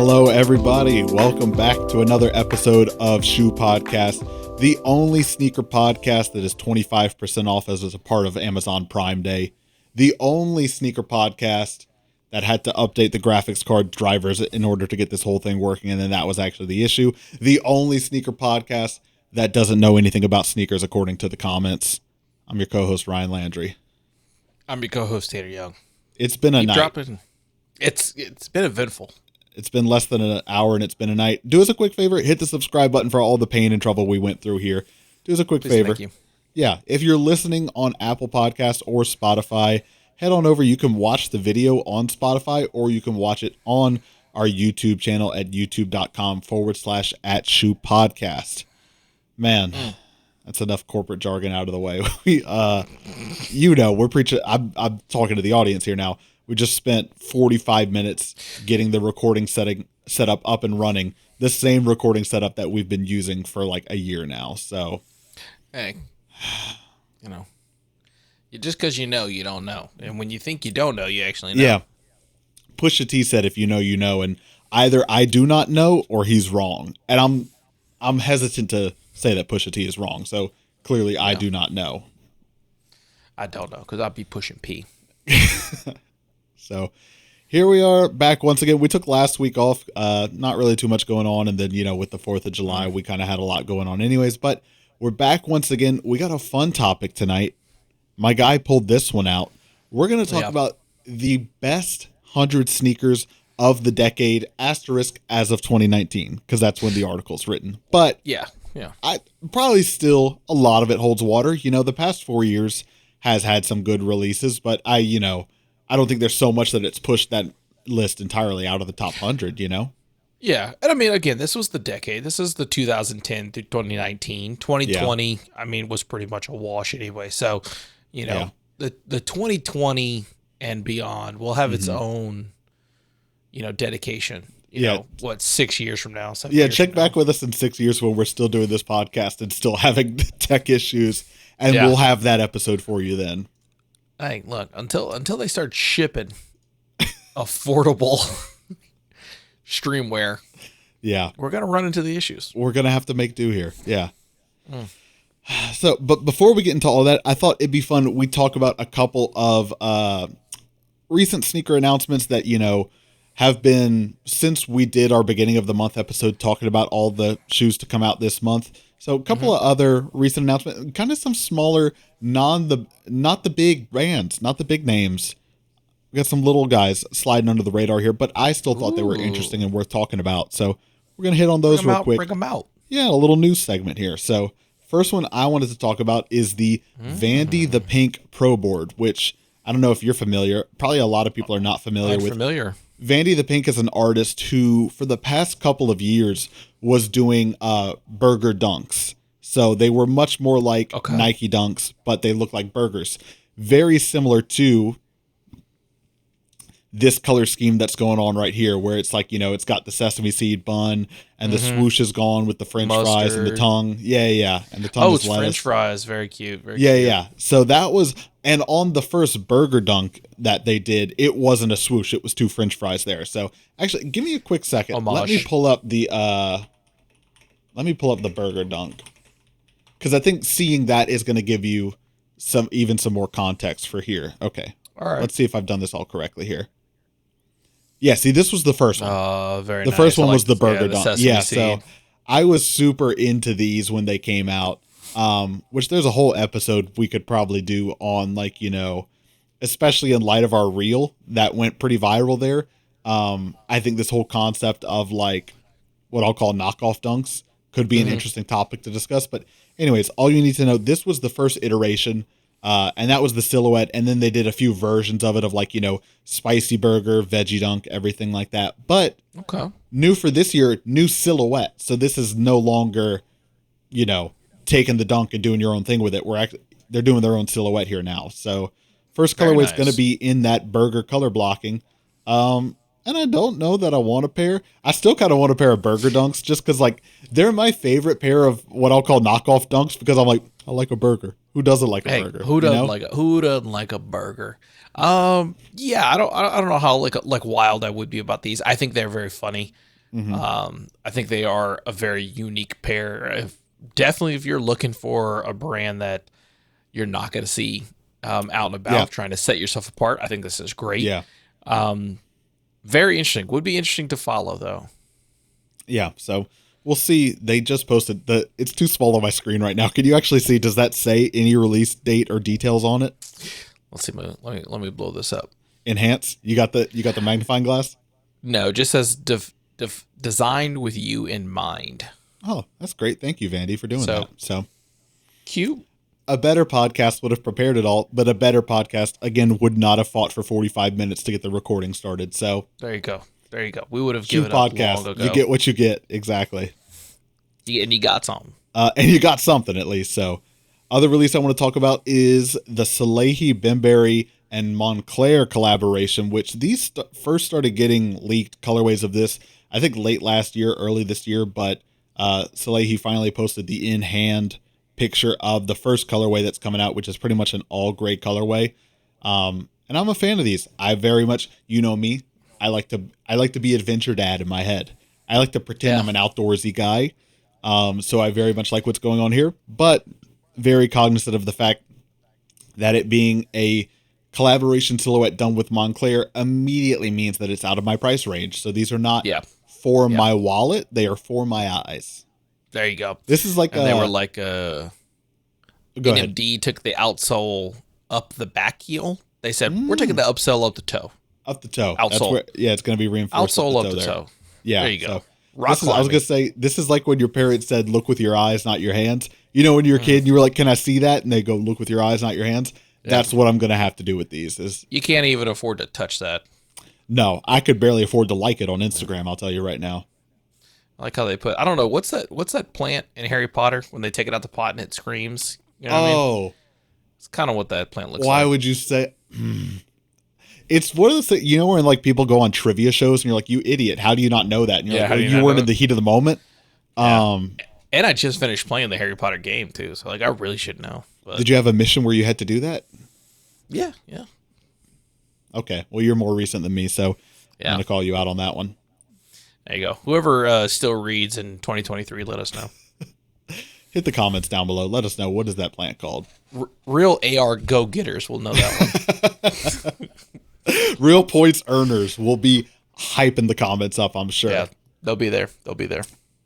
Hello, everybody. Welcome back to another episode of Shoe Podcast, the only sneaker podcast that is 25% off as a part of Amazon Prime Day. The only sneaker podcast that had to update the graphics card drivers in order to get this whole thing working, and then that was actually the issue. The only sneaker podcast that doesn't know anything about sneakers according to the comments. I'm your co-host, Ryan Landry. I'm your co-host, Tater Young. It's been a night. It's been eventful. It's been less than an hour and it's been a night. Do us a quick favor. Hit the subscribe button for all the pain and trouble we went through here. Do us a quick favor. Thank you. Yeah. If you're listening on Apple Podcasts or Spotify, head on over. You can watch the video on Spotify or you can watch it on our YouTube channel at youtube.com/@shoepodcast. Man, that's enough corporate jargon out of the way. We're preaching. I'm talking to the audience here now. We just spent 45 minutes getting the recording setup up and running. The same recording setup that we've been using for like a year now. So, hey, just because you know, you don't know. And when you think you don't know, you actually know. Yeah. Pusha T said, if you know, you know. And either I do not know or he's wrong. And I'm hesitant to say that Pusha T is wrong. So clearly I do not know. I don't know because I'll be pushing P. So here we are back once again. We took last week off, not really too much going on. And then, with the 4th of July, we kind of had a lot going on anyways, but we're back once again. We got a fun topic tonight. My guy pulled this one out. We're going to talk about the best 100 sneakers of the decade, asterisk as of 2019, because that's when the article's written. But yeah, I probably still a lot of it holds water. The past 4 years has had some good releases, but I don't think there's so much that it's pushed that list entirely out of the top 100, Yeah. And I mean, again, this was the decade. This is the 2010 through 2019. 2020, was pretty much a wash anyway. So, the 2020 and beyond will have its own, dedication. You know, 6 years from now? Check back with us in 6 years when we're still doing this podcast and still having tech issues. And we'll have that episode for you then. Hey, look, until they start shipping affordable streamwear, we're going to run into the issues. We're going to have to make do here. Yeah. So, but before we get into all that, I thought it'd be fun. We talk about a couple of recent sneaker announcements that, have been since we did our beginning of the month episode talking about all the shoes to come out this month. So a couple of other recent announcements, kind of some smaller, not the big brands, not the big names. We got some little guys sliding under the radar here, but I still thought they were interesting and worth talking about. So we're going to hit on those real quick. Bring them out. Yeah, a little news segment here. So first one I wanted to talk about is the Vandy the Pink Pro Board, which I don't know if you're familiar. Probably a lot of people are not familiar with. Vandy the Pink is an artist who, for the past couple of years, was doing burger dunks. So they were much more like Nike dunks, but they look like burgers. Very similar to this color scheme that's going on right here, where it's like, it's got the sesame seed bun and the swoosh is gone with the French fries and the tongue. Yeah. And the tongue is lettuce. French fries. Very cute. Very cute. Yeah. So that was, and on the first burger dunk that they did, it wasn't a swoosh. It was 2 French fries there. So actually, give me a quick second. Homage. Let me pull up the burger dunk, because I think seeing that is going to give you some more context for here. Okay. All right. Let's see if I've done this all correctly here. Yeah, see, this was the first one. Very the nice. first one was the burger dunk. Yeah, seed. So I was super into these when they came out, which there's a whole episode we could probably do on, especially in light of our reel that went pretty viral there. I think this whole concept of what I'll call knockoff dunks could be an interesting topic to discuss. But anyways, all you need to know, this was the first iteration. And that was the silhouette. And then they did a few versions of it of spicy burger, veggie dunk, everything like that. But new for this year, new silhouette. So this is no longer, taking the dunk and doing your own thing with it. They're doing their own silhouette here now. So first colorway is going to be in that burger color blocking. And I don't know that I want a pair. I still kind of want a pair of burger dunks just because they're my favorite pair of what I'll call knockoff dunks, because I'm like, I like a burger. Who doesn't like a burger? Who doesn't like a burger? Yeah, I don't know how like wild I would be about these. I think they're very funny. I think they are a very unique pair. Definitely, if you're looking for a brand that you're not going to see out and about, trying to set yourself apart, I think this is great. Yeah. Very interesting. Would be interesting to follow, though. Yeah, so we'll see. They just posted it's too small on my screen right now. Can you actually see? Does that say any release date or details on it? Let's see. Let me blow this up. Enhance. You got the magnifying glass? No, it just says designed with you in mind. Oh, that's great. Thank you, Vandy, for doing that. So cute. A better podcast would have prepared it all, but a better podcast, again, would not have fought for 45 minutes to get the recording started. So there you go. We would have given up long ago. You get what you get. Exactly. And you got something. And you got something, at least. So other release I want to talk about is the Salehi, Bembury, and Montclair collaboration, which these first started getting leaked colorways of this, I think late last year, early this year, but Salehi finally posted the in-hand picture of the first colorway that's coming out, which is pretty much an all gray colorway. And I'm a fan of these. I very much, you know me, I like to be adventure dad in my head. I like to pretend I'm an outdoorsy guy. So I very much like what's going on here, but very cognizant of the fact that it being a collaboration silhouette done with Montclair immediately means that it's out of my price range. So these are not for my wallet. They are for my eyes. There you go. This is like they were like NMD took the outsole up the back heel. They said, we're taking the upsole up the toe. Up the toe. Outsole. It's going to be reinforced. Outsole up the toe. Yeah. There you go. So I was going to say, this is like when your parents said, look with your eyes, not your hands. You know, when you're a kid, you were like, can I see that? And they go, look with your eyes, not your hands. Yeah. That's what I'm going to have to do with these. You can't even afford to touch that. No, I could barely afford to like it on Instagram, I'll tell you right now. I like how they put, I don't know, what's that plant in Harry Potter when they take it out the pot and it screams? You know what I mean? It's kind of what that plant looks like. Why would you say? It's one of those things, you know, when like people go on trivia shows and you're like, you idiot, how do you not know that? And you're like, you weren't in the heat of the moment. Yeah. And I just finished playing the Harry Potter game too, so like I really should know. But did you have a mission where you had to do that? Yeah. Okay, well you're more recent than me, so I'm going to call you out on that one. There you go. Whoever still reads in 2023, let us know. Hit the comments down below. Let us know, what is that plant called? Real AR go-getters will know that one. Real points earners will be hyping the comments up, I'm sure. Yeah, they'll be there.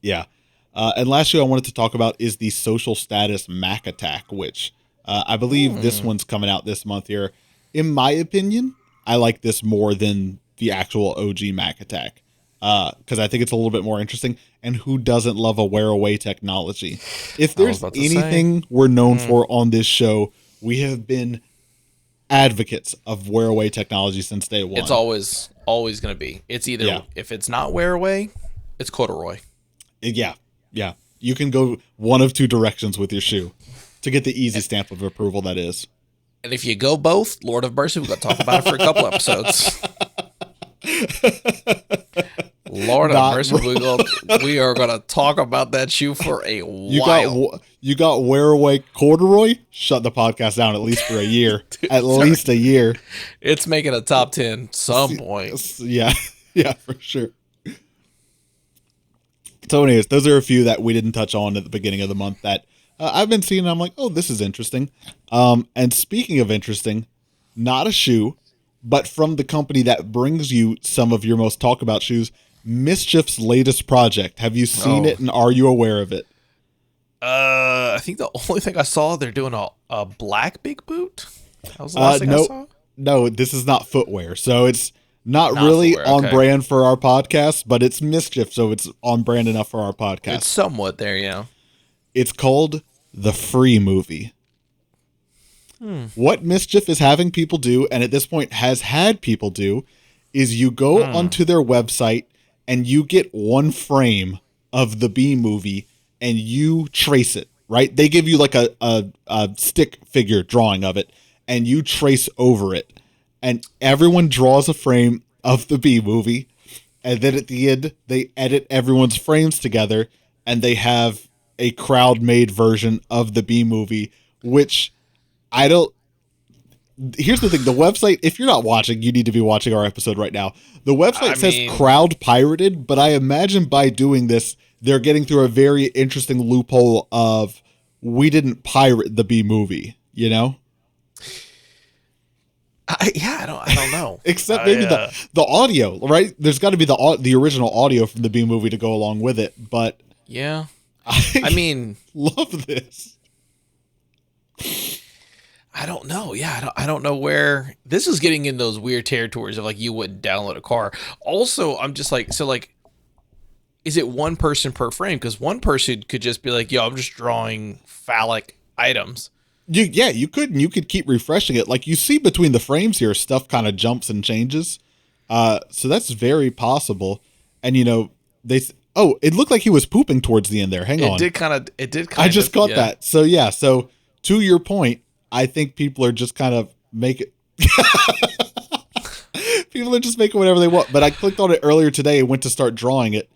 Yeah. And last show I wanted to talk about is the Social Status Mac Attack, which I believe this one's coming out this month here. In my opinion, I like this more than the actual OG Mac Attack. Because I think it's a little bit more interesting. And who doesn't love a wear-away technology? If there's anything we're known for on this show, we have been advocates of wear-away technology since day one. It's always going to be. It's either, if it's not wear-away, it's corduroy. Yeah. You can go one of two directions with your shoe to get the easy stamp of approval, that is. And if you go both, Lord of Mercy, we're going to talk about it for a couple episodes. Lord of mercy, we are going to talk about that shoe for a while. You got wear away corduroy? Shut the podcast down at least for a year. Dude, at least a year. It's making a top 10 some point. Yeah, for sure. So anyways, those are a few that we didn't touch on at the beginning of the month that I've been seeing and I'm like, oh, this is interesting. And speaking of interesting, not a shoe, but from the company that brings you some of your most talk about shoes, Mischief's latest project. Have you seen it and are you aware of it? I think the only thing I saw, they're doing a black big boot. That was the last thing I saw. No, this is not footwear. So it's not really footwear, on brand for our podcast, but it's Mischief, so it's on brand enough for our podcast. It's somewhat there, yeah. It's called The Free Movie. What Mischief is having people do, and at this point has had people do, is you go onto their website and you get one frame of the B movie and you trace it, right? They give you like a stick figure drawing of it and you trace over it. And everyone draws a frame of the B movie. And then at the end, they edit everyone's frames together and they have a crowd-made version of the B movie, which here's the thing. The website, if you're not watching, you need to be watching our episode right now. The website says crowd pirated, but I imagine by doing this, they're getting through a very interesting loophole of we didn't pirate the B movie, you know? I don't know. Except maybe the audio, right? There's got to be the original audio from the B movie to go along with it, but yeah. I mean, love this. I don't know. Yeah, I don't know where this is getting in those weird territories of like you wouldn't download a car. Also, I'm just like, so like, is it one person per frame? Because one person could just be like, yo, I'm just drawing phallic items. You could keep refreshing it. Like you see between the frames here, stuff kind of jumps and changes. So that's very possible. And it looked like he was pooping towards the end there. Hang on. It did. I just caught that. So yeah. So to your point, I think people are just kind of people are just making whatever they want. But I clicked on it earlier today and went to start drawing it.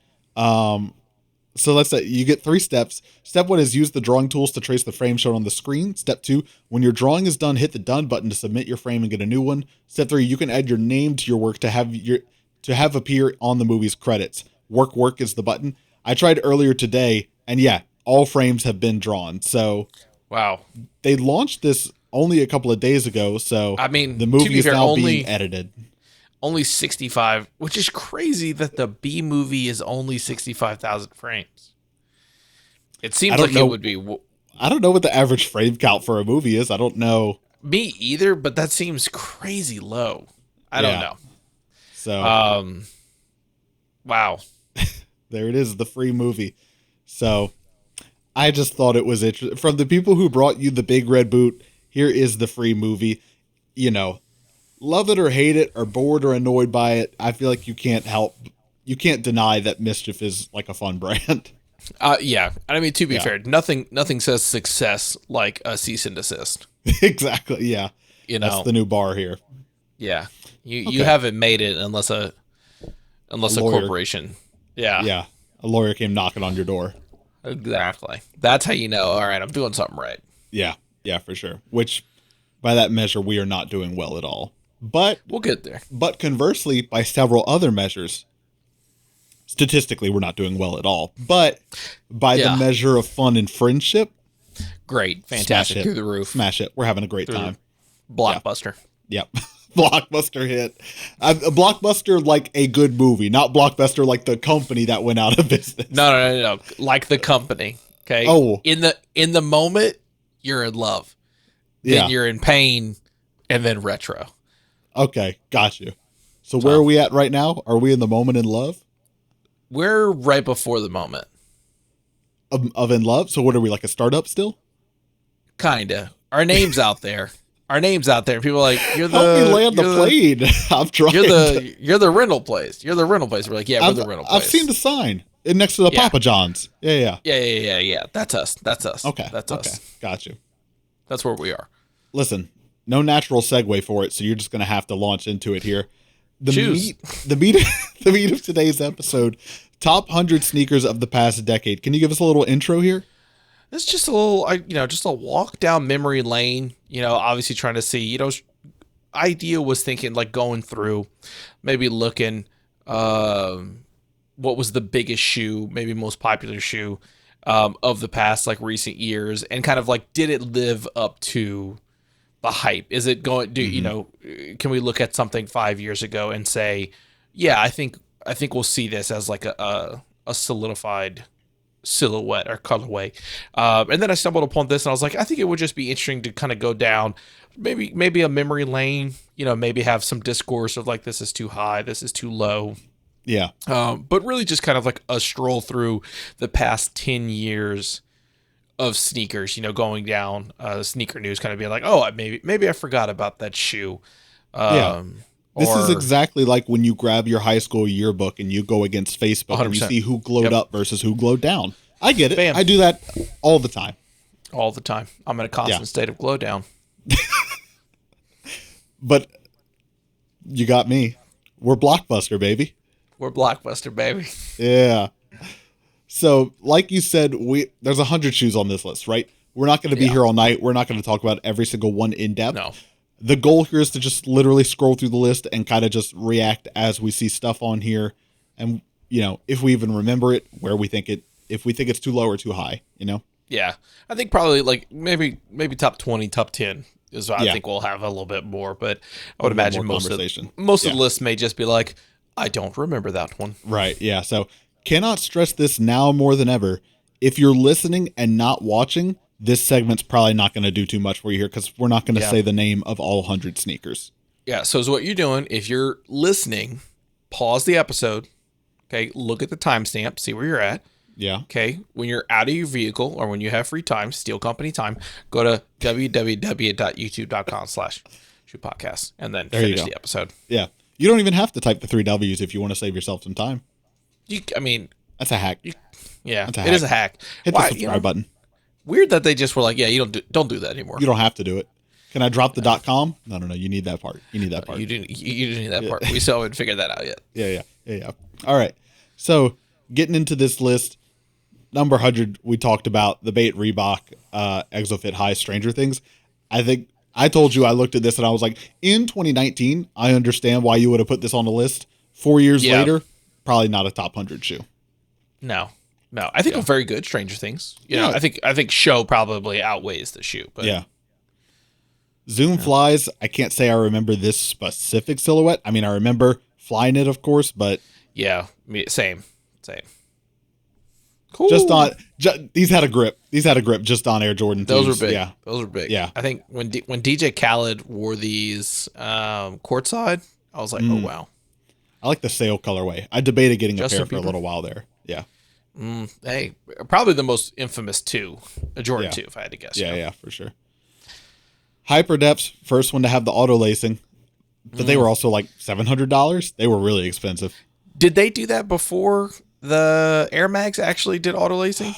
So let's say you get 3 steps. Step 1 is use the drawing tools to trace the frame shown on the screen. Step 2, when your drawing is done, hit the done button to submit your frame and get a new one. Step 3, you can add your name to your work to have appear on the movie's credits. Work is the button. I tried earlier today, and yeah, all frames have been drawn. So wow, they launched this only a couple of days ago. So I mean, the movie is now being edited. Only 65, which is crazy that the B movie is only 65,000 frames. It seems like it would be. I don't know what the average frame count for a movie is. I don't know. Me either, but that seems crazy low. I don't know. So, wow. There it is, the free movie. So, I just thought it was interesting. From the people who brought you the big red boot, here is the free movie. Love it or hate it or bored or annoyed by it, I feel like you can't deny that Mischief is like a fun brand. Yeah. I mean, to be fair, nothing says success like a cease and desist. Exactly. Yeah. That's the new bar here. Yeah. You haven't made it unless a corporation. Yeah. Yeah. A lawyer came knocking on your door. Exactly. That's how you know, all right, I'm doing something right. Yeah. Yeah, for sure. Which by that measure, we are not doing well at all. But we'll get there. But conversely, by several other measures, statistically, we're not doing well at all. But by the measure of fun and friendship, great, fantastic, through the roof. Smash it. We're having a great time. Blockbuster. Yep. Blockbuster hit. A Blockbuster like a good movie, not Blockbuster like the company that went out of business. No. Like the company. Okay. Oh. In the moment, you're in love. Then you're in pain, and then retro. Okay, got you. So where are we at right now? Are we in the moment in love? We're right before the moment. Of in love? So what are we, like a startup still? Kinda. Our name's out there. People are like, you're the... Help me land the plane. I'm trying. You're the rental place. We're like, yeah, we're the rental place. I've seen the sign next to the Papa John's. Yeah. That's us. Okay. That's us. Got you. That's where we are. Listen, no natural segue for it, so you're just going to have to launch into it here. The meat of today's episode, top 100 sneakers of the past decade. Can you give us a little intro here? It's just a little, just a walk down memory lane, obviously trying to see, idea was thinking like going through, maybe looking, what was the biggest shoe, maybe most popular shoe, of the past, like recent years, and kind of like, did it live up to the hype? Is it going, can we look at something 5 years ago and say, yeah, I think we'll see this as like a solidified silhouette or colorway. And then I stumbled upon this and I was like, I think it would just be interesting to kind of go down maybe a memory lane, maybe have some discourse of like, this is too high, this is too low. Yeah. But really just kind of like a stroll through the past 10 years of sneakers, going down sneaker news, kind of being like, oh, maybe I forgot about that shoe. This is exactly like when you grab your high school yearbook and you go against Facebook 100%. And you see who glowed up versus who glowed down. I get it. Bam. I do that all the time. All the time. I'm in a constant state of glow down. But you got me. We're Blockbuster, baby. We're Blockbuster, baby. Yeah. So, like you said, there's 100 shoes on this list, right? We're not going to be here all night. We're not going to talk about every single one in depth. No. The goal here is to just literally scroll through the list and kind of just react as we see stuff on here. And, if we even remember it, if we think it's too low or too high, Yeah. I think probably like maybe top 20, top 10 is what I think we'll have a little bit more, but I would imagine most of the lists may just be like, I don't remember that one. Right. Yeah. So cannot stress this now more than ever. If you're listening and not watching, this segment's probably not going to do too much for you here because we're not going to say the name of all 100 sneakers. Yeah. So what you're doing, if you're listening, pause the episode. Okay. Look at the timestamp, see where you're at. Yeah. Okay. When you're out of your vehicle or when you have free time, Steel Company time, go to www.youtube.com/shoepodcast and then finish the episode. Yeah. You don't even have to type the 3 W's if you want to save yourself some time. That's a hack. It is a hack. Hit the subscribe button. Weird that they just were like, yeah, you don't do that anymore. You don't have to do it. Can I drop the .com? No. You need that part. You do need that part. We still haven't figured that out yet. Yeah. All right. So getting into this list, number 100, we talked about the Bait Reebok Exofit High Stranger Things. I think I told you I looked at this and I was like, in 2019, I understand why you would have put this on the list. 4 years later, probably not a top 100 shoe. No. I think a very good Stranger Things. I think show probably outweighs the shoe. But Zoom Flies. I can't say I remember this specific silhouette. I mean, I remember flying it, of course, but same. Cool. These had a grip. Just on Air Jordan 2s. Those were big. Yeah. Those were big. Yeah. I think when DJ Khaled wore these courtside, I was like, oh wow. I like the sail colorway. I debated getting a pair for a little while there. Yeah. Hey, probably the most infamous two, a Jordan 2, if I had to guess. Yeah, for sure. Hyperdepths, first one to have the auto lacing, but they were also like $700. They were really expensive. Did they do that before the Air Max actually did auto lacing?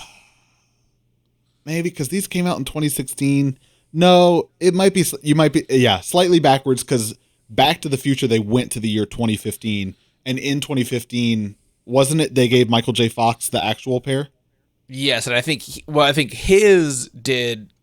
Maybe because these came out in 2016. No, it might be. You might be. Yeah, slightly backwards because Back to the Future they went to the year 2015, and in 2015, wasn't it? They gave Michael J. Fox the actual pair. Yes, and I think his did.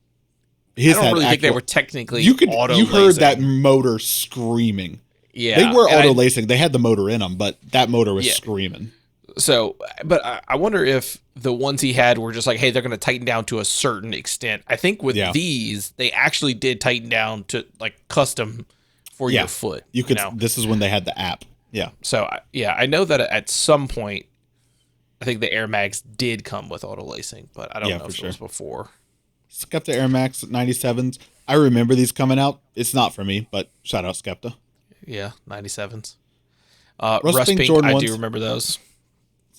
I don't really think they were technically auto lacing. You heard that motor screaming. Yeah, they were auto lacing. They had the motor in them, but that motor was screaming. So, but I wonder if the ones he had were just like, hey, they're going to tighten down to a certain extent. I think with these, they actually did tighten down to like custom for your foot. You could. This is when they had the app. Yeah. So I know that at some point, I think the Air Max did come with auto lacing, but I don't know if it was before. Skepta Air Max 97s. I remember these coming out. It's not for me, but shout out Skepta. Yeah, 97s. Rust Pink Jordan I do remember those.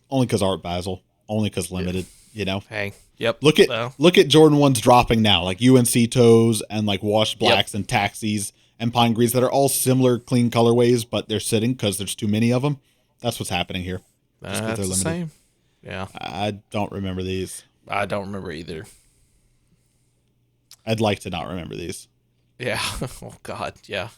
Only because Art Basel. Only because limited, Hey, yep. Look at Jordan 1s dropping now, like UNC toes and like washed blacks and taxis and pine greens that are all similar clean colorways, but they're sitting because there's too many of them. That's what's happening here. That's the same. Yeah. I don't remember these. I don't remember either. I'd like to not remember these. Yeah. Oh God. Yeah.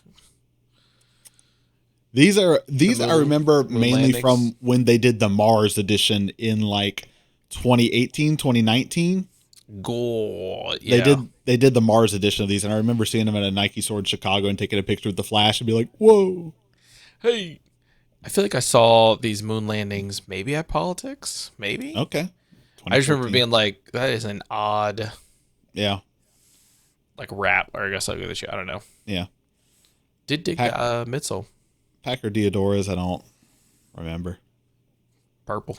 These I remember mainly landings from when they did the Mars edition in like 2018, 2019. Goal. Yeah. They did the Mars edition of these, and I remember seeing them at a Nike store in Chicago and taking a picture with the flash and be like, whoa. Hey. I feel like I saw these moon landings maybe at Politics. Maybe. Okay. I just remember being like, that is an odd. Yeah. Like rap, or I guess I'll go this year. I don't know. Yeah. Did dig midsole. Packer Diodoras, I don't remember. Purple.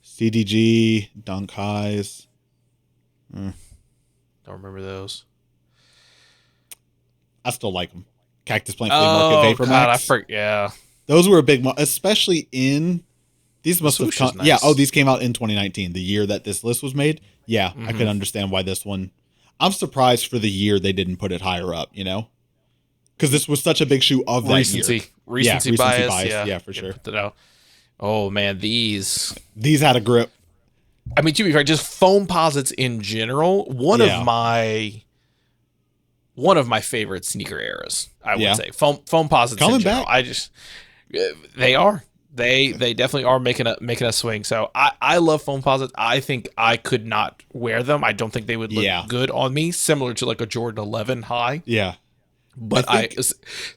CDG, Dunk Highs. Don't remember those. I still like them. Cactus Plant Flea Market Vapor Max. Yeah. Those were a big, especially in, these must have come, nice. These came out in 2019, the year that this list was made. Yeah, I can understand why this one, I'm surprised for the year they didn't put it higher up, Because this was such a big shoe of that year. Recency bias. Yeah, for sure. Put that out. Oh man, these had a grip. I mean, to be fair, just foam posits in general. One of my favorite sneaker eras. I would say foam posits coming in general. back. I just they are. They definitely are making a swing. So I love foam posits. I think I could not wear them. I don't think they would look good on me. Similar to like a Jordan 11 high. Yeah. But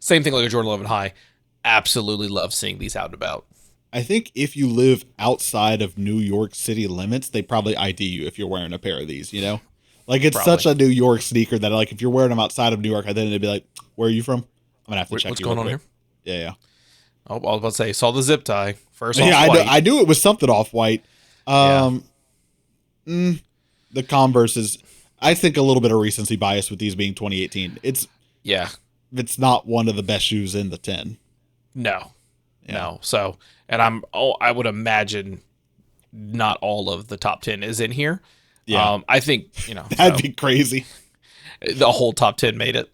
same thing like a Jordan 11 high. Absolutely love seeing these out and about. I think if you live outside of New York City limits, they probably ID you if you're wearing a pair of these, you know? Like, it's such a New York sneaker that, like, if you're wearing them outside of New York, then they'd be like, where are you from? I'm going to have to check what's you going on here? Yeah. Oh, I was about to say, saw the zip tie. First Yeah, off-white. I knew it was something off-white. The Converse I think a little bit of recency bias with these being 2018. It's not one of the best shoes in the 10. No. So, and I would imagine not all of the top 10 is in here. Yeah. I think, that'd be crazy. The whole top 10 made it.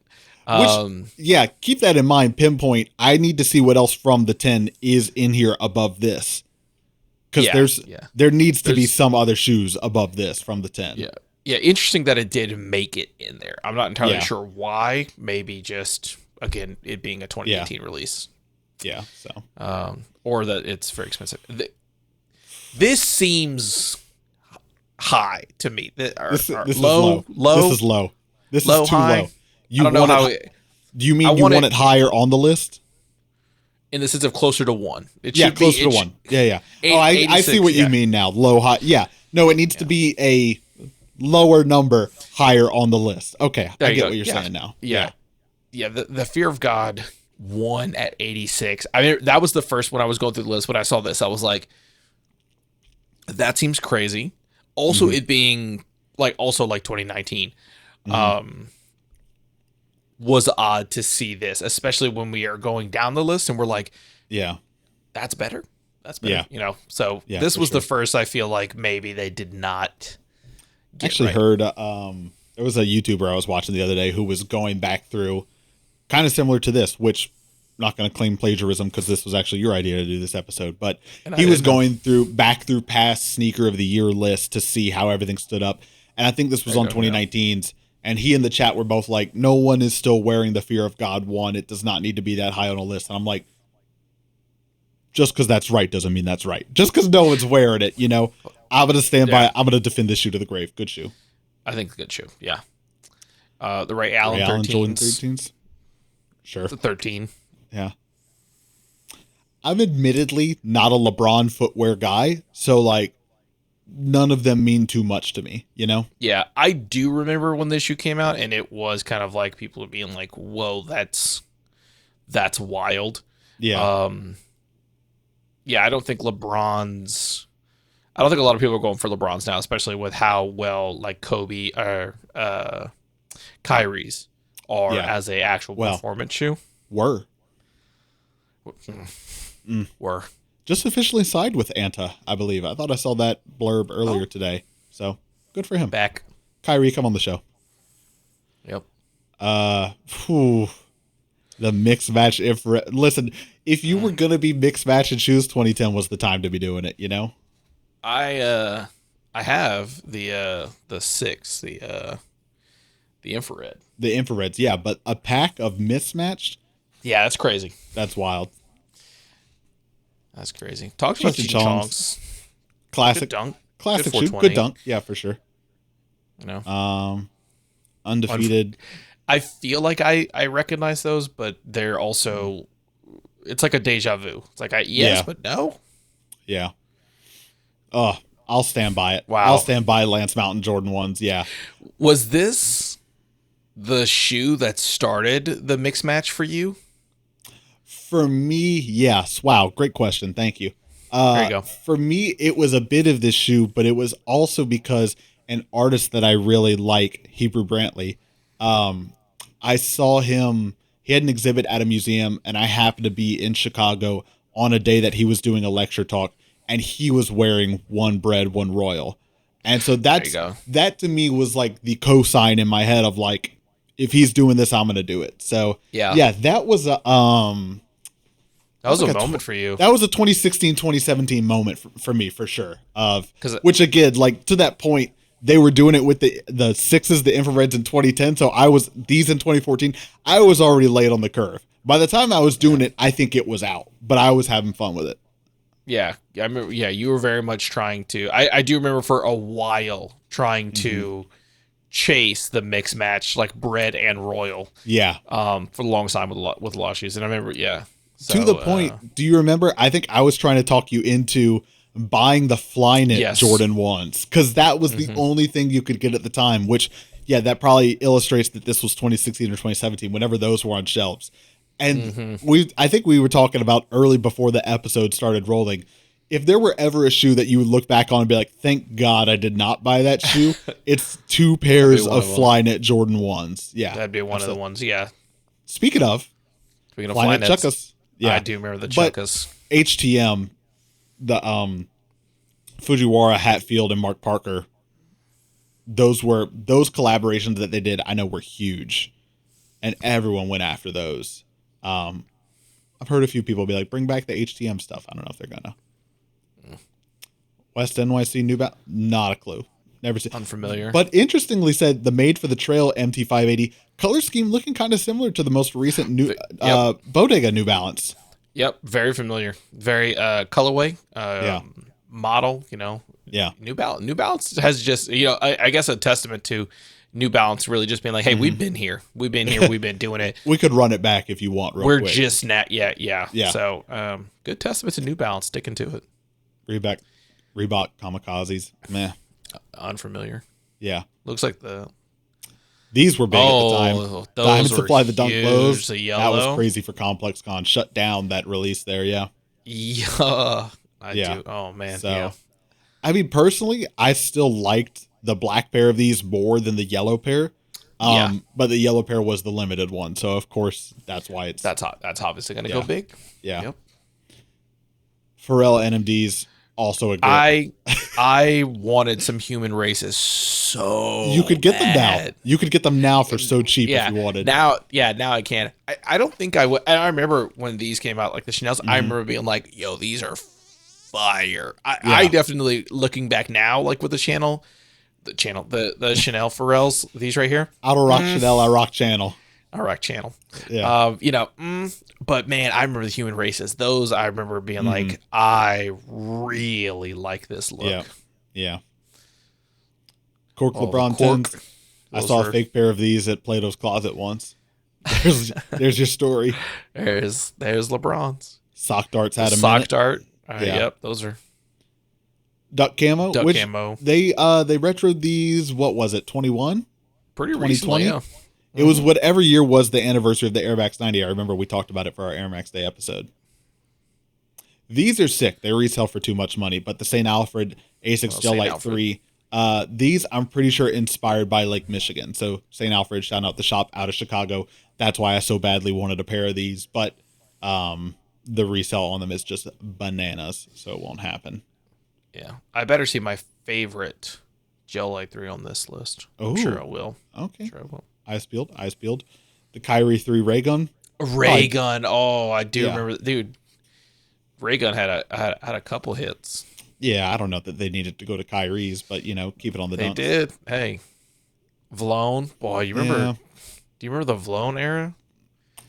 Keep that in mind. Pinpoint. I need to see what else from the 10 is in here above this. Because there needs to be some other shoes above this from the 10. Yeah. Yeah. Interesting that it did make it in there. I'm not entirely sure why. Maybe just, again, it being a 2018 release. Yeah. So, or that it's very expensive. This seems high to me. This is low. This is low. This is too high. low. I don't know how. Do you mean you want it higher on the list? In the sense of closer to 1. It should be closer to 1. Yeah. I see what you mean now. Low, high. Yeah. No, it needs to be a lower number higher on the list. Okay. I get what you're saying now. Yeah. The Fear of God won at 86. I mean, that was the first when I was going through the list. When I saw this, I was like, that seems crazy. Also, it being like 2019 was odd to see this, especially when we are going down the list and we're like, that's better. That's better. So this was the first I feel like maybe they did not heard there was a YouTuber I was watching the other day who was going back through kind of similar to this, which I'm not going to claim plagiarism because this was actually your idea to do this episode, but he was going back through past sneaker of the year lists to see how everything stood up. And I think this was on 2019's. And he and the chat were both like, no one is still wearing the Fear of God 1. It does not need to be that high on a list. And I'm like, just because that's right doesn't mean that's right. Just because no one's wearing it, I'm going to stand by it. I'm going to defend this shoe to the grave. Good shoe. I think it's a good shoe. Yeah. The Ray Allen 13s. Sure. The 13. Yeah. I'm admittedly not a LeBron footwear guy. So, like, none of them mean too much to me, Yeah, I do remember when this shoe came out, and it was kind of like people being like, "Whoa, that's wild." Yeah. I don't think a lot of people are going for LeBrons now, especially with how well like Kobe or Kyrie's are as a actual performance shoe. Were. Just officially signed with Anta, I believe. I thought I saw that blurb earlier today. So, good for him. Back. Kyrie, come on the show. Yep. The mix match. Listen, if you were going to be mix matching shoes, 2010 was the time to be doing it, I have the 6, the infrared. The infrareds, yeah, but a pack of mismatched? Yeah, that's crazy. That's wild. That's crazy. Talk about Cheech and Chong's. Classic. Good dunk. Classic shoe. Good dunk. Yeah, for sure. Undefeated. I feel like I recognize those, but they're also, it's like a deja vu. It's like, but no. Yeah. Oh, I'll stand by it. Wow. I'll stand by Lance Mountain Jordan 1s. Yeah. Was this the shoe that started the mix match for you? For me, yes. Wow, great question. Thank you. There you go. For me, it was a bit of this shoe, but it was also because an artist that I really like, Hebrew Brantley, I saw him, he had an exhibit at a museum, and I happened to be in Chicago on a day that he was doing a lecture talk, and he was wearing one bread, one royal. And so that to me was like the cosign in my head of like, if he's doing this, I'm going to do it. So that was a, that was a moment for you. That was a 2016, 2017 moment for me, for sure. Which again, like to that point, they were doing it with the 6s, the infrareds in 2010. So these in 2014, I was already late on the curve. By the time I was doing it, I think it was out, but I was having fun with it. Yeah. I remember, you were very much trying to, I do remember for a while trying to chase the mix match like Bread and Royal. Yeah. For a long time with a lot of shoes, and I remember, yeah. So, to the point, do you remember? I think I was trying to talk you into buying the Flyknit Yes. Jordan 1s because that was the only thing you could get at the time. Which, yeah, that probably illustrates that this was 2016 or 2017, whenever those were on shelves. And I think we were talking about early before the episode started rolling. If there were ever a shoe that you would look back on and be like, "Thank God I did not buy that shoe," it's 2 pairs of Flyknit Jordan 1s. Yeah, that'd be one of the ones. Yeah. Speaking of Flyknit Chukkas, yeah, I do remember the Chukkas. HTM, the Fujiwara, Hatfield, and Mark Parker. Those collaborations that they did. I know were huge, and everyone went after those. I've heard a few people be like, "Bring back the HTM stuff." I don't know if they're gonna. West NYC New Balance, not a clue. Never seen. Unfamiliar. But interestingly said, the Made for the Trail MT580 color scheme looking kind of similar to the most recent new Bodega New Balance. Yep, very familiar. Very colorway, model. Yeah. New Balance has just I guess a testament to New Balance really just being like, hey, we've been here, we've been doing it. We could run it back if you want. We're quick. just not yet. Yeah. So good testament to New Balance sticking to it. Reebok Kamikazes. Meh. Unfamiliar. Yeah. Looks like these were big at the time. Diamond Supply, the Dunk Lows. That was crazy for Complex Con. Shut down that release there. Yeah. Yeah. I do. Oh man. So, yeah. I mean, personally, I still liked the black pair of these more than the yellow pair. But the yellow pair was the limited one. So of course that's why that's obviously going to go big. Yeah. Yep. Pharrell NMDs. Also a great. I wanted some human races so you could get them now. You could get them now for so cheap if you wanted. Now I can. I don't think I would. And I remember when these came out, like the Chanels. I remember being like, "Yo, these are fire." I definitely looking back now, like with the Chanel Chanel Pharrells. These right here. I don't rock Chanel. I rock Channel. I rock Channel. Yeah. But man, I remember the human races. Those I remember being like, I really like this look. Yeah. Yeah. Cork LeBron 10s. I saw a fake pair of these at Plato's Closet once. There's your story. There's LeBron's. Sock Darts had a Sock Dart. Yep, those are Duck Camo. Camo. They retroed these. What was it? 21. Pretty recently. Yeah. It was whatever year was the anniversary of the Air Max 90. I remember we talked about it for our Air Max Day episode. These are sick. They resell for too much money, but the St. Alfred Asics Gel Light 3, these I'm pretty sure inspired by Lake Michigan. So St. Alfred, shout out the shop out of Chicago. That's why I so badly wanted a pair of these, but the resale on them is just bananas, so it won't happen. Yeah. I better see my favorite Gel Light 3 on this list. I'm sure I will. Okay. Sure I will. Ice Peeled. The Kyrie 3 Ray Gun. Ray Gun. Oh, I do remember. Dude, Ray Gun had a couple hits. Yeah, I don't know that they needed to go to Kyrie's, but, keep it on the dunks. They did. Hey. Vlone. Boy, you remember? Yeah. Do you remember the Vlone era?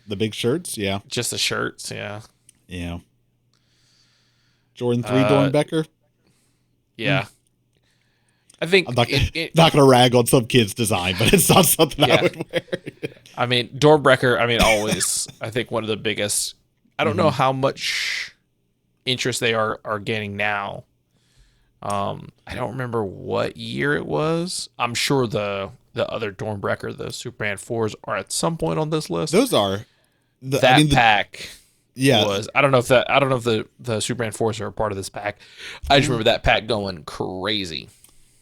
The big shirts? Yeah. Just the shirts, yeah. Yeah. Jordan 3 Dornbecker? Yeah. I think I'm not going to rag on some kid's design, but it's not something I would wear. I mean, Dornbecker, always, I think one of the biggest. I don't know how much interest they are gaining now. I don't remember what year it was. I'm sure the other Dornbecker, the Superman 4s, are at some point on this list. Those are. Pack. Yeah. I don't know if the Superman 4s are a part of this pack. I just remember that pack going crazy.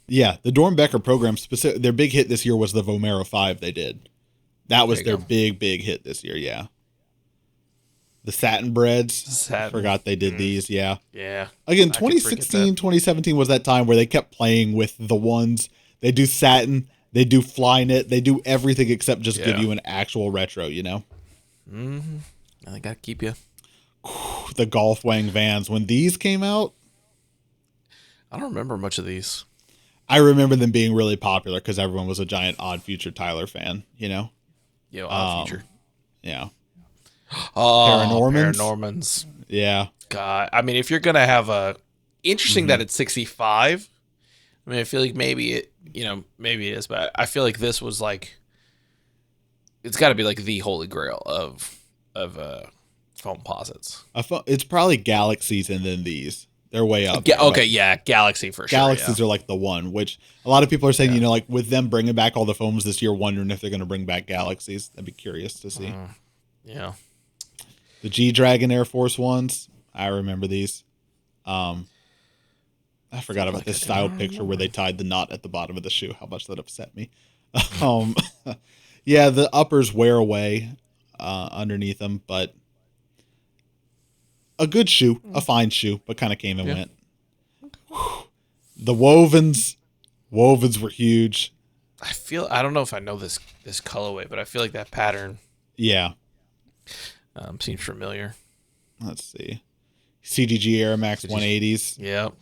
Yeah, the Dornbecker program, their big hit this year was the Vomero 5 they did. That was their big hit this year, yeah. The Satin Breads, I forgot they did these, yeah. Yeah. Again, 2016, 2017 was that time where they kept playing with the ones. They do satin, they do Flyknit, they do everything except just give you an actual retro, Mm-hmm. I gotta keep you. The Golf Wang Vans, when these came out. I don't remember much of these. I remember them being really popular because everyone was a giant Odd Future Tyler fan, Yeah, Odd Future. Yeah. Oh, Paranormans. Yeah. God, if you're gonna have interesting that it's 65. I feel like maybe maybe it is, but I feel like this was like, it's got to be like the holy grail of foam posits. It's probably Galaxies and then these. They're way up. Okay, yeah, Galaxy for sure. Galaxies are like the one, which a lot of people are saying, like with them bringing back all the foams this year, wondering if they're going to bring back Galaxies. I'd be curious to see. Yeah. The G-Dragon Air Force ones, I remember these. I forgot about this style picture where they tied the knot at the bottom of the shoe. How much that upset me. Yeah, the uppers wear away underneath them, but a good shoe, a fine shoe, but kind of came and went. The wovens were huge. I don't know if I know this colorway, but I feel like that pattern. Yeah. Seems familiar. Let's see. CDG Air Max 180s. Yep.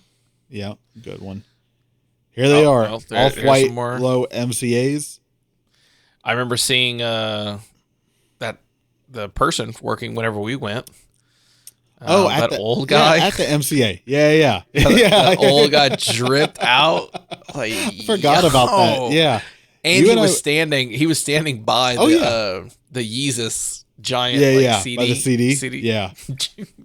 Yeah, good one. Here they are. Well, Off-white low MCAs. I remember seeing the person working whenever we went. That old guy at the MCA. Yeah. That old guy dripped out. Like, I forgot about that. Yeah, and he was standing by the Yeezus giant CD. By the CD. Yeah,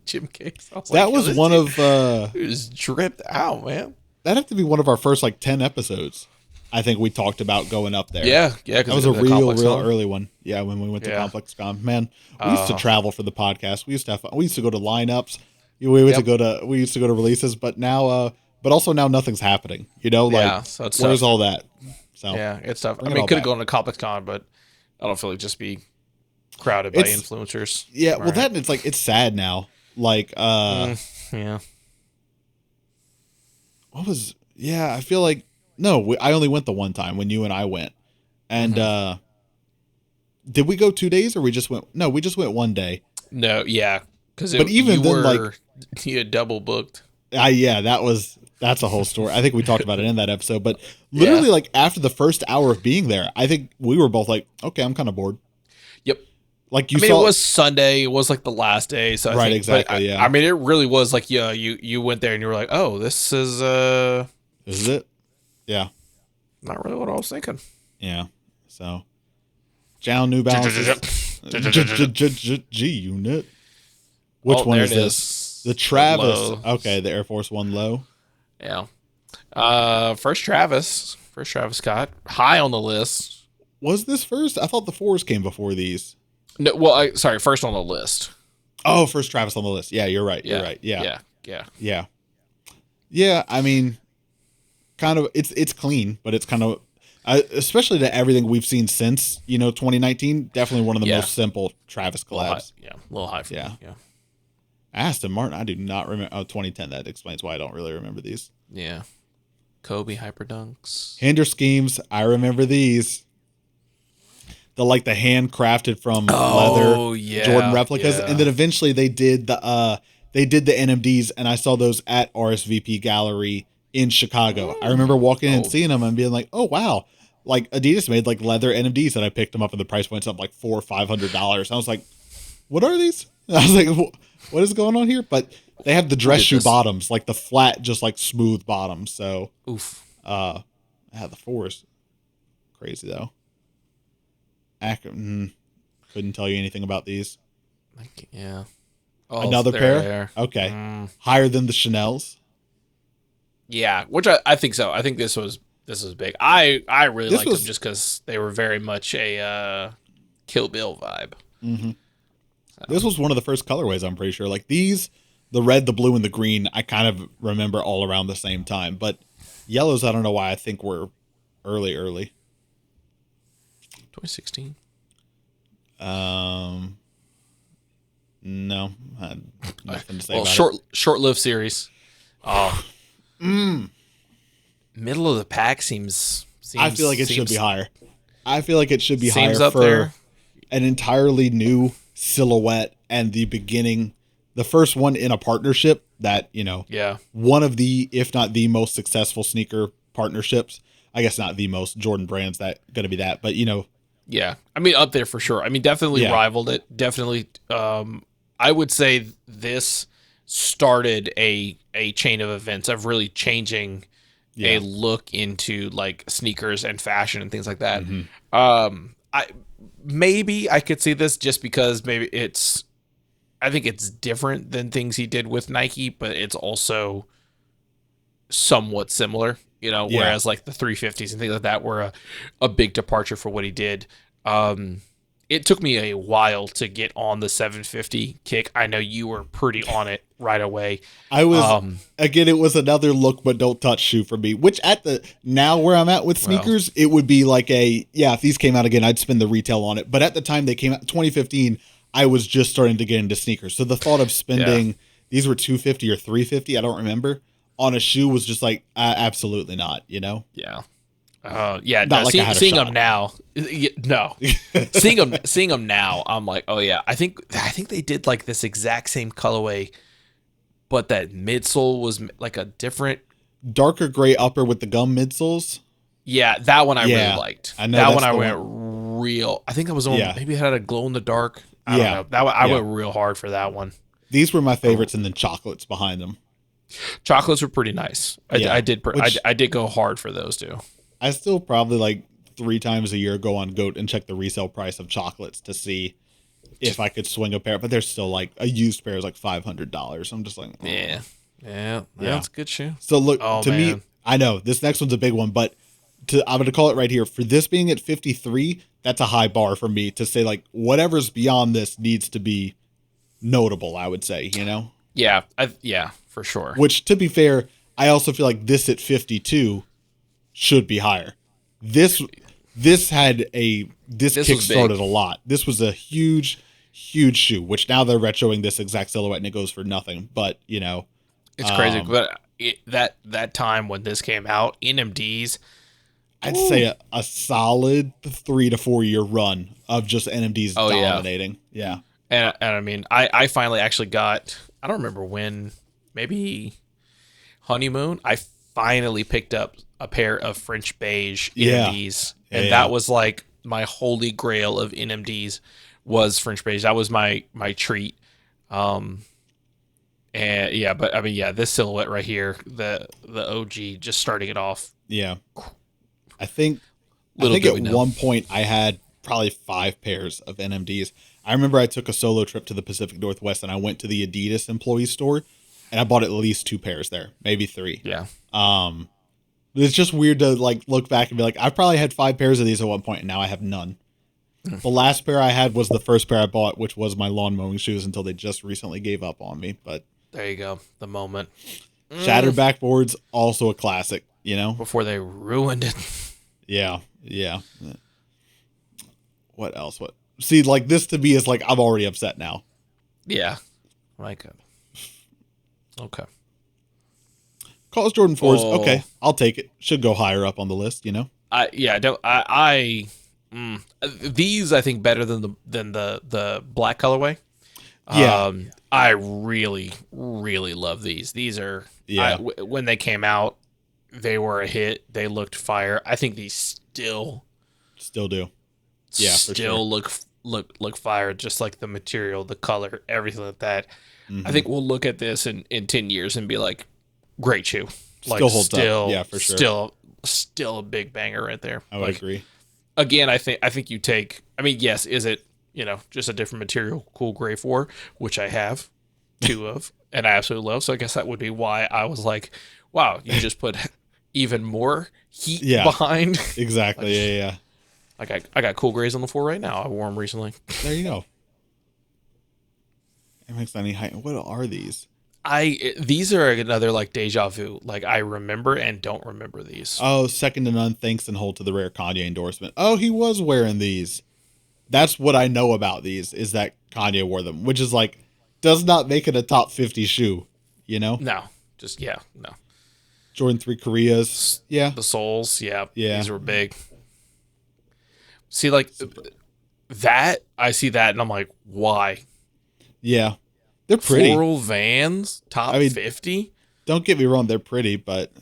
Jim case. That was one of. It was dripped out, man. That'd have to be one of our first 10 episodes. I think we talked about going up there. Yeah. That was a real early one. Yeah, when we went to Complex Con. Man, we used to travel for the podcast. We used to have fun. We used to go to lineups. We used to go to releases, but now, also now nothing's happening. So it's where's all that? So yeah, it's tough. I mean, could have gone to Complex Con, but I don't feel like just be crowded by influencers. Yeah, well, that it's sad now. Yeah. What was? Yeah, I feel like. No, I only went the one time when you and I went. And did we go 2 days or we just went? No, we just went one day. No, yeah. But even then, you had double booked. That's a whole story. I think we talked about it in that episode. But literally, after the first hour of being there, I think we were both like, okay, I'm kind of bored. Yep. It was Sunday. It was the last day. So I think, exactly. I mean, it really was you went there and you were like, oh, this is This is it. Yeah. Not really what I was thinking. Yeah. So, Down New Balance G Unit. Which one is this? The Travis. Okay, the Air Force One low. Yeah. First Travis Scott, high on the list. Was this first? I thought the 4s came before these. No, well, first on the list. Oh, first Travis on the list. Yeah, you're right. You're right. Yeah. Yeah, I mean, kind of, it's clean, but it's kind of, especially to everything we've seen since 2019. Definitely one of the most simple Travis collabs. A little high for me. Yeah. Aston Martin, I do not remember. Oh, 2010. That explains why I don't really remember these. Yeah. Kobe Hyperdunks. Hinder Schemes. I remember these. The handcrafted from leather Jordan replicas, and then eventually they did the NMDs, and I saw those at RSVP Gallery in Chicago. I remember walking in and seeing them and being like, "Oh wow!" Adidas made leather NMDs, and I picked them up, and the price went up $400 or $500. I was like, "What are these?" And I was like, "What is going on here?" But they have the dress shoe bottoms, the flat, just smooth bottoms. So, oof. I had the 4s. Crazy though. Couldn't tell you anything about these. Yeah. Oh, another pair? Okay. Higher than the Chanels? Yeah, which I think so. I think this was big. I really liked them just because they were very much a Kill Bill vibe. Mm-hmm. So. This was one of the first colorways, I'm pretty sure. These, the red, the blue, and the green, I kind of remember all around the same time. But yellows, I don't know why I think were early. 2016. No, I had nothing to say about it. Short-lived series. Middle of the pack seems. I feel like it should be higher. I feel like it should be higher up for there. An entirely new silhouette and the first one in a partnership that one of the, if not the most successful sneaker partnerships. I guess not the most. Jordan Brand's that going to be that, but Yeah, I mean up there for sure. I mean definitely rivaled it. Definitely, I would say this started a chain of events of really changing a look into like sneakers and fashion and things like that. I could see this just because maybe I think it's different than things he did with Nike, but it's also somewhat similar, whereas like the 350s and things like that were a big departure for what he did. It took me a while to get on the 750 kick. I know you were pretty on it right away. I was, again, it was another look but don't touch shoe for me, which now where I'm at with sneakers, it would be like if these came out again, I'd spend the retail on it. But at the time they came out, 2015, I was just starting to get into sneakers. So the thought of spending, these were 250 or 350, I don't remember, on a shoe was just like, absolutely not, Yeah. Seeing them now, no. seeing them now, I'm like, oh yeah. I think they did like this exact same colorway, but that midsole was like a different darker gray upper with the gum midsoles. Yeah, that one I really liked. I know that one I went real. I think I was on. Maybe it had a glow in the dark. I don't know. That one, I went real hard for that one. These were my favorites, and then chocolates behind them. Chocolates were pretty nice. I did go hard for those too. I still probably like 3 times a year go on GOAT and check the resale price of chocolates to see if I could swing a pair, but they're still like a used pair is like $500. I'm just like, that's a good shoe. So look, to me, I know this next one's a big one, but I'm going to call it right here for this being at 53. That's a high bar for me to say like whatever's beyond this needs to be notable. I would say, Yeah, for sure. Which, to be fair, I also feel like this at 52 should be higher. This kickstarted a lot. This was a huge shoe, which now they're retroing this exact silhouette and it goes for nothing. But it's crazy. But that time when this came out, NMDs, I'd say a solid 3 to 4 year run of just NMDs dominating. Yeah. And I mean, I finally actually got, I don't remember when, maybe honeymoon, I finally picked up a pair of French beige NMDs. And that was like my holy grail of NMDs was French beige. That was my treat. But I mean, this silhouette right here, the OG, just starting it off. Yeah. I think at one point I had probably 5 pairs of NMDs. I remember I took a solo trip to the Pacific Northwest and I went to the Adidas employee store and I bought at least 2 pairs there, maybe 3. Yeah. It's just weird to like look back and be like, I probably had 5 pairs of these at one point and now I have none. The last pair I had was the first pair I bought, which was my lawn mowing shoes until they just recently gave up on me. But there you go. The moment. Shattered backboards, also a classic, Before they ruined it. Yeah. What else? See, like this to me is like, I'm already upset now. Yeah. Okay. College Jordan 4s. Okay. I'll take it. Should go higher up on the list, These I think better than the black colorway. Yeah. I really, really love these. These are, when they came out, they were a hit. They looked fire. I think these still do. Yeah, for sure. look fire. Just like the material, the color, everything like that. Mm-hmm. I think we'll look at this in 10 years and be like, great shoe. Still holds up. Yeah, for sure. Still a big banger right there. I would agree. Again, I think you take, I mean, yes, is it, just a different material, cool gray 4, which I have 2 of, and I absolutely love. So I guess that would be why I was like, wow, you just put even more heat behind. Exactly. Yeah. I got cool grays on the 4 right now. I wore them recently. There you go. What are these? These are another like deja vu. Like I remember and don't remember these. Oh, second to none, thanks and hold to the rare Kanye endorsement. Oh, he was wearing these. That's what I know about these is that Kanye wore them, which is like does not make it a top 50 shoe, No, no. Jordan 3 Koreas, the soles, these were big. See, like that, I see that and I'm like, why? Yeah. They're pretty. Floral Vans, top 50? Don't get me wrong, they're pretty, but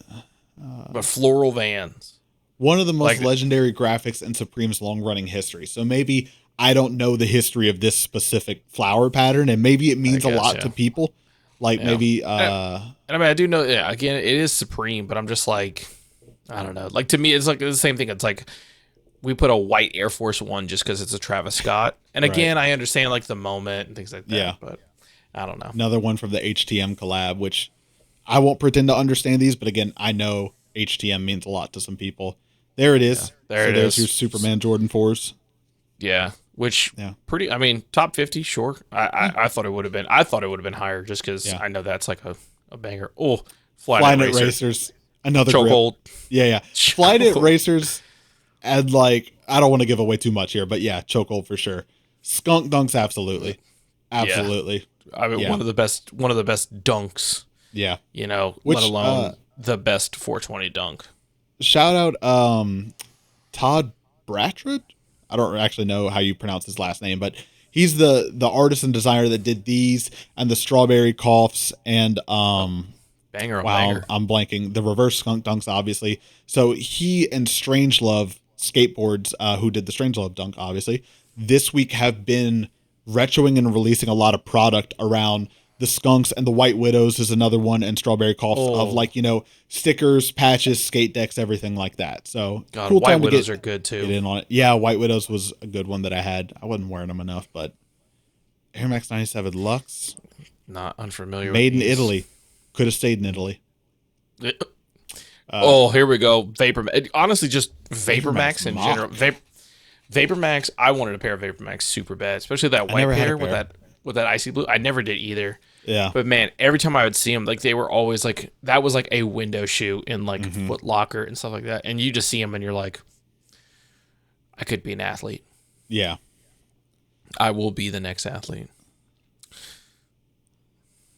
floral Vans. One of the most legendary graphics in Supreme's long-running history. So maybe I don't know the history of this specific flower pattern, and maybe it means a lot to people. Like maybe... and I mean, I do know, again, it is Supreme, but I'm just like... I don't know. Like to me, it's like the same thing. It's like we put a white Air Force One just because it's a Travis Scott. And again, I understand like the moment and things like that. But I don't know. Another one from the HTM collab, which I won't pretend to understand these, but again, I know HTM means a lot to some people. There it is. Yeah, there's your Superman Jordan 4s. Yeah, which pretty. I mean, top 50, sure. I thought it would have been. I thought it would have been higher just because I know that's like a banger. Oh, Flyknit Racers, another chokehold. Yeah. Flyknit Racers, and like I don't want to give away too much here, but yeah, chokehold for sure. Skunk Dunks, absolutely. Yeah. I mean, one of the best dunks. Yeah, let alone the best 420 dunk. Shout out, Todd Bratrid. I don't actually know how you pronounce his last name, but he's the artist and designer that did these and the strawberry coughs and banger. I'm blanking. The reverse skunk dunks, obviously. So he and Strangelove Skateboards, who did the Strangelove dunk, obviously, this week have been retroing and releasing a lot of product around the skunks, and the White Widows is another one, and strawberry coughs of like, stickers, patches, skate decks, everything like that. So cool. White Widows are good too. Get in on it. Yeah, White Widows was a good one that I had. I wasn't wearing them enough, but Air Max 97 Lux. Not unfamiliar. Made in Italy. Could have stayed in Italy. Here we go. Honestly, just Vapor Max in general. Vapor Max. I wanted a pair of Vapor Max super bad, especially that white pair with that icy blue. I never did either. Yeah. But man, every time I would see them, like they were always like that was like a window shoe in like Foot Locker and stuff like that. And you just see them and you're like, I could be an athlete. Yeah. I will be the next athlete.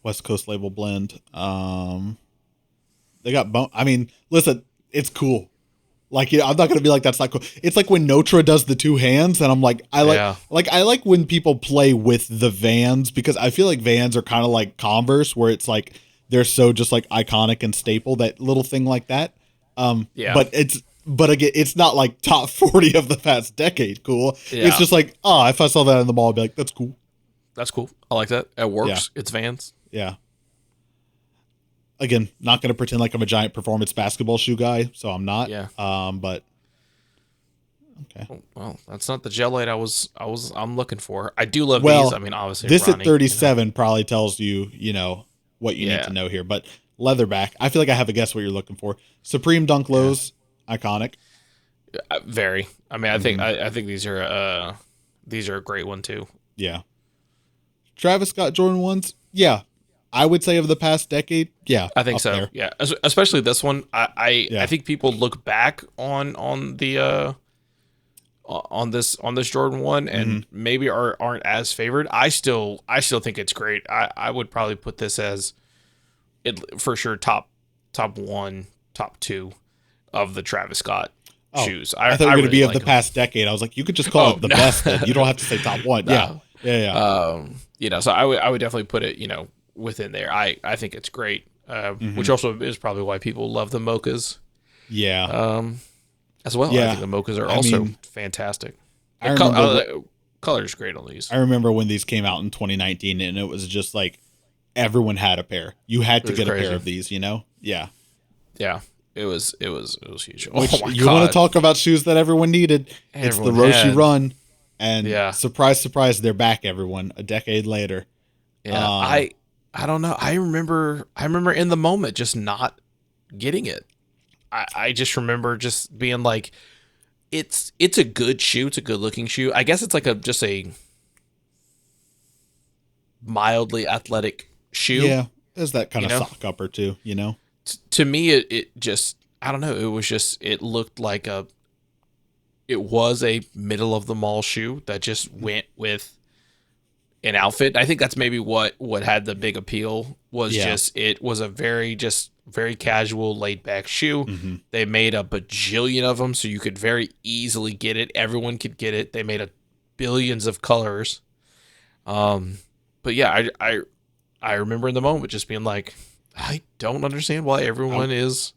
West Coast label blend. They got I mean, listen, it's cool. Like, I'm not gonna be like that's not cool. It's like when Notre does the two hands, and I'm like, I like when people play with the Vans, because I feel like Vans are kind of like Converse, where it's like they're so just like iconic and staple, that little thing like that. But again, it's not like top 40 of the past decade cool. Yeah. It's just like, if I saw that in the mall, I'd be like, that's cool. That's cool. I like that. It works. Yeah. It's Vans. Yeah. Again, not going to pretend like I'm a giant performance basketball shoe guy, so I'm not. Yeah. But okay. Well, that's not the gel light I'm looking for. I do love these. I mean, obviously, this running, at 37 probably tells you, what you need to know here. But leatherback, I feel like I have a guess what you're looking for. Supreme Dunk Lows, iconic. Very. I mean, I think these are a great one too. Yeah. Travis Scott Jordan 1s, yeah. I would say of the past decade, yeah. I think so. There. Yeah, especially this one. I think people look back on this Jordan 1 and maybe aren't as favored. I still think it's great. I would probably put this as it for sure top 1, top 2 of the Travis Scott shoes. I thought you were going to be of the past decade. I was like, you could just call it the best. Then. You don't have to say top 1. No. Yeah. So I would definitely put it, within there. I think it's great, which also is probably why people love the mochas. Yeah. As well. Yeah. I think the mochas are also fantastic. Color is great on these. I remember when these came out in 2019, and it was just like everyone had a pair. You had to get a pair of these, Yeah. Yeah. It was huge. Which you want to talk about shoes that everyone needed? It's the Roshi Run, and surprise, surprise, they're back. Everyone, a decade later. Yeah, I don't know. I remember in the moment just not getting it. I just remember just being like, it's a good shoe. It's a good looking shoe. I guess it's like just a mildly athletic shoe. Yeah, there's that kind of sock upper too. To me, it just, I don't know. It was just, it looked like it was a middle of the mall shoe that just went with an outfit. I think that's maybe what had the big appeal was just, it was a very casual laid back shoe. Mm-hmm. They made a bajillion of them, so you could very easily get it. Everyone could get it. They made billions of colors. But yeah, I remember in the moment just being like, I don't understand why everyone is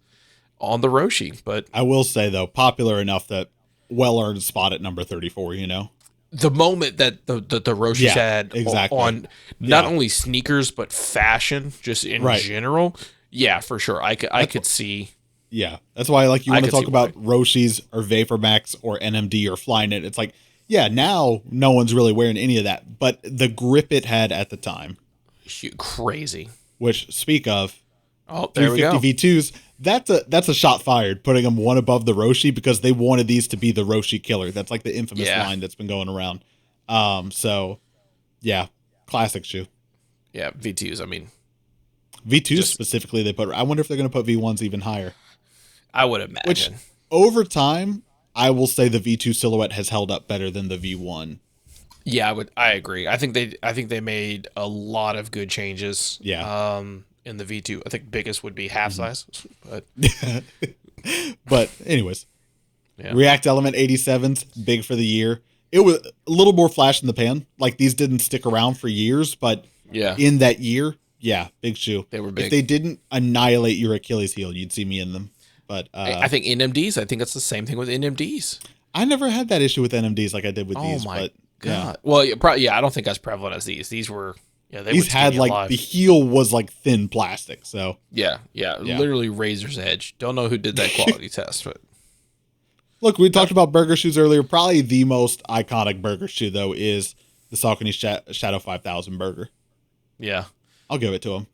on the Roshi, but I will say though, popular enough that well-earned spot at number 34, The moment that the Roshis had on not only sneakers but fashion, just in general, yeah, for sure. I could see Yeah, that's why like you I want to could see talk about why. Roshi's or VaporMax or NMD or Flyknit. It's like, yeah, now no one's really wearing any of that, but the grip it had at the time, Crazy. which speak of Oh, there we 350 go. V2s, that's a shot fired, putting them one above the Roshi because they wanted these to be the Roshi killer. That's like the infamous Yeah. line that's been going around. So yeah, classic shoe. Yeah, V2s. I mean, V2s just specifically, they put. I wonder if they're going to put V1s even higher. I would Which imagine. over time, I will say the V2 silhouette has held up better than the V1. Yeah, I agree. I think they made a lot of good changes. Yeah. In the V2, I think biggest would be half size, but But anyways, yeah, React Element 87s, big for the year. It was a little more flash in the pan. Like these didn't stick around for years, but yeah, in that year, yeah, big shoe. they were big. If they didn't annihilate your Achilles heel, you'd see me in them. But I think NMDs. I think it's the same thing with NMDs. I never had that issue with NMDs like I did with Oh these. my But god. yeah. Well, yeah, I don't think as prevalent as these. These were, yeah, they These would had skin you like alive. the heel was like thin plastic. So Yeah, literally razor's edge. Don't know who did that quality test, but look, we talked about burger shoes earlier. Probably the most iconic burger shoe though is the Saucony Shadow 5000 burger. yeah, I'll give it to him.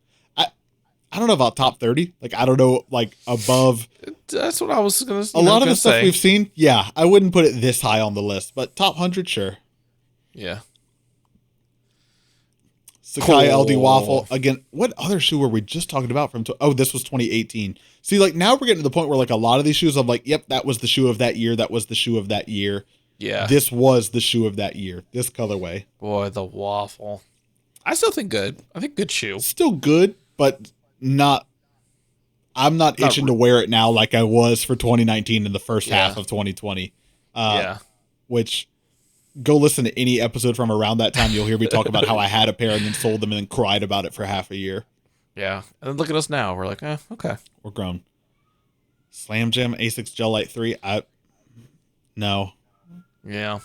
I don't know about top 30. Like I don't know like above that's what I was gonna. a lot of the stuff say. we've seen. Yeah, I wouldn't put it this high on the list, but top 100 sure. Yeah. Sakai Cool. LD Waffle. Again, what other shoe were we just talking about from? Oh, this was 2018. See, like now we're getting to the point where like a lot of these shoes, I'm like, yep, that was the shoe of that year. That was the shoe of that year. Yeah. This was the shoe of that year. This colorway. Boy, the waffle. I still think good. I think good shoe. Still good, but not. I'm not itching to wear it now like I was for 2019 in the first half of 2020. Yeah. Which go listen to any episode from around that time. You'll hear me talk about how I had a pair and then sold them and then cried about it for half a year. Yeah. And then look at us now. We're like, okay. We're grown. Slam Jam A6 Gel Light 3. No. Yeah.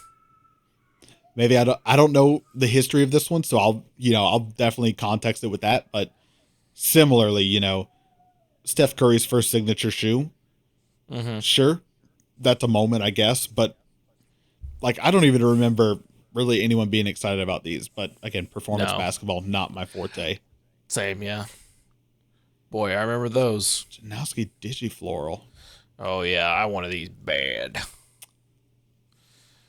Maybe I don't know the history of this one, so I'll definitely context it with that. But similarly, Steph Curry's first signature shoe. Mm-hmm. Sure, that's a moment, I guess, but like I don't even remember really anyone being excited about these. But again, performance basketball, not my forte. Same, yeah. Boy, I remember those. Janowski Digifloral. Oh yeah, I wanted these bad.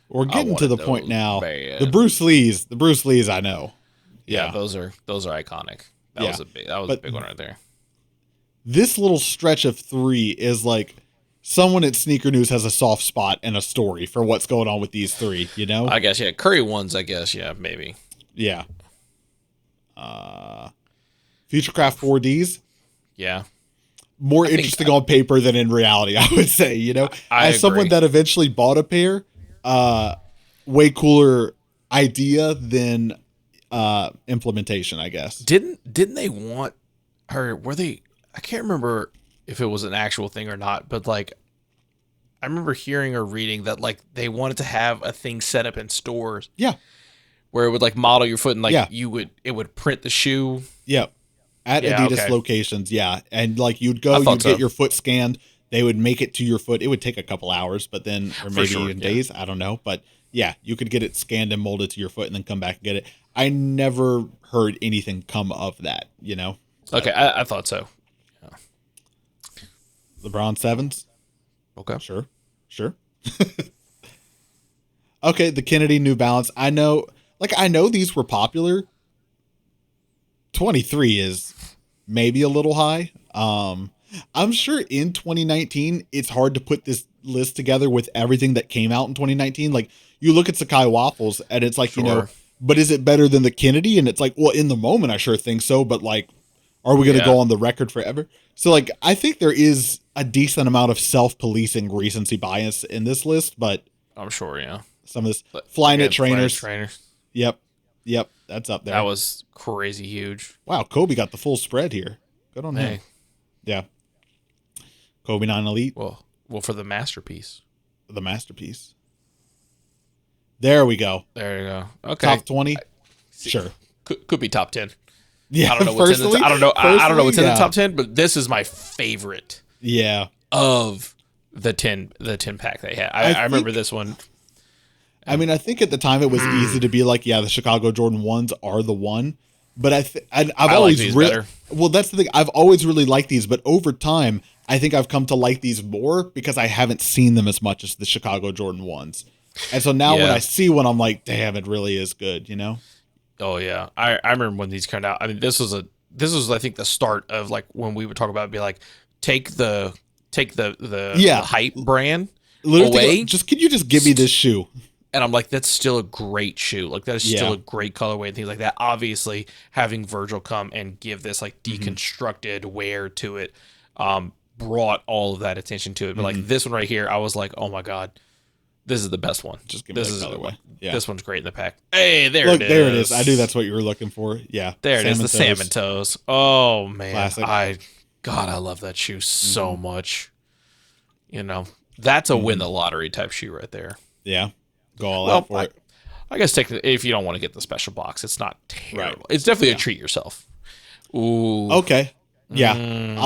We're getting to the point now. Bad. The Bruce Lees, I know. Yeah, those are iconic. That was a big one right there. This little stretch of 3 is like someone at Sneaker News has a soft spot and a story for what's going on with these 3, I guess, yeah. Curry ones, I guess, yeah, maybe. Yeah. Futurecraft 4Ds. Yeah. More interesting on paper than in reality, I would say, As someone that eventually bought a pair, way cooler idea than implementation, I guess. Didn't they want her, were they, I can't remember if it was an actual thing or not, but like I remember hearing or reading that like they wanted to have a thing set up in stores. Yeah. Where it would like model your foot and like it would print the shoe. Yep. At Adidas locations, yeah. And like you'd get your foot scanned, they would make it to your foot. It would take a couple hours, but then or maybe days, I don't know. But yeah, you could get it scanned and molded to your foot and then come back and get it. I never heard anything come of that, Okay, I thought so. Yeah. LeBron 7s? Okay. Sure. Okay, the Kennedy New Balance. I know these were popular. 23 is maybe a little high. I'm sure in 2019, it's hard to put this list together with everything that came out in 2019. Like you look at Sakai Waffles and it's like, but is it better than the Kennedy? And it's like, well, in the moment, I sure think so. But like, are we going to go on the record forever? So like, I think there is a decent amount of self-policing recency bias in this list, but I'm sure, yeah. Some of this Flyknit trainers. Yep. That's up there. That was crazy huge. Wow. Kobe got the full spread here. Good on him. Yeah. Kobe 9 Elite. Well, for the masterpiece. The masterpiece. There we go. There you go. Okay. Top 20. Sure. Could be top 10. Yeah. I don't know what's in the top 10, but this is my favorite. Yeah. of the 10 pack they had. I remember this one. I mean, I think at the time it was easy to be like, yeah, the Chicago Jordan 1s are the one. But I've always like these better. Well, that's the thing. I've always really liked these, but over time, I think I've come to like these more because I haven't seen them as much as the Chicago Jordan 1s. And so now when I see one, I'm like, damn, it really is good, you know? Oh yeah. I remember when these came out. I mean, this was I think the start of like when we would talk about it, be like, take the hype brand away. Can you just give me this shoe? And I'm like, that's still a great shoe. Like, that is still a great colorway and things like that. Obviously, having Virgil come and give this like deconstructed wear to it, brought all of that attention to it. But like this one right here, I was like, oh my God, this is the best one. Just give me the colorway. Yeah. This one's great in the pack. Hey, there it is. There it is. I knew that's what you were looking for. Yeah. There it is, the salmon toes. Oh man. Classic. I love that shoe so much. You know, that's a win the lottery type shoe right there. Yeah. Go all out for it. I guess if you don't want to get the special box, it's not terrible. Right. It's definitely a treat yourself. Ooh. Okay. Yeah.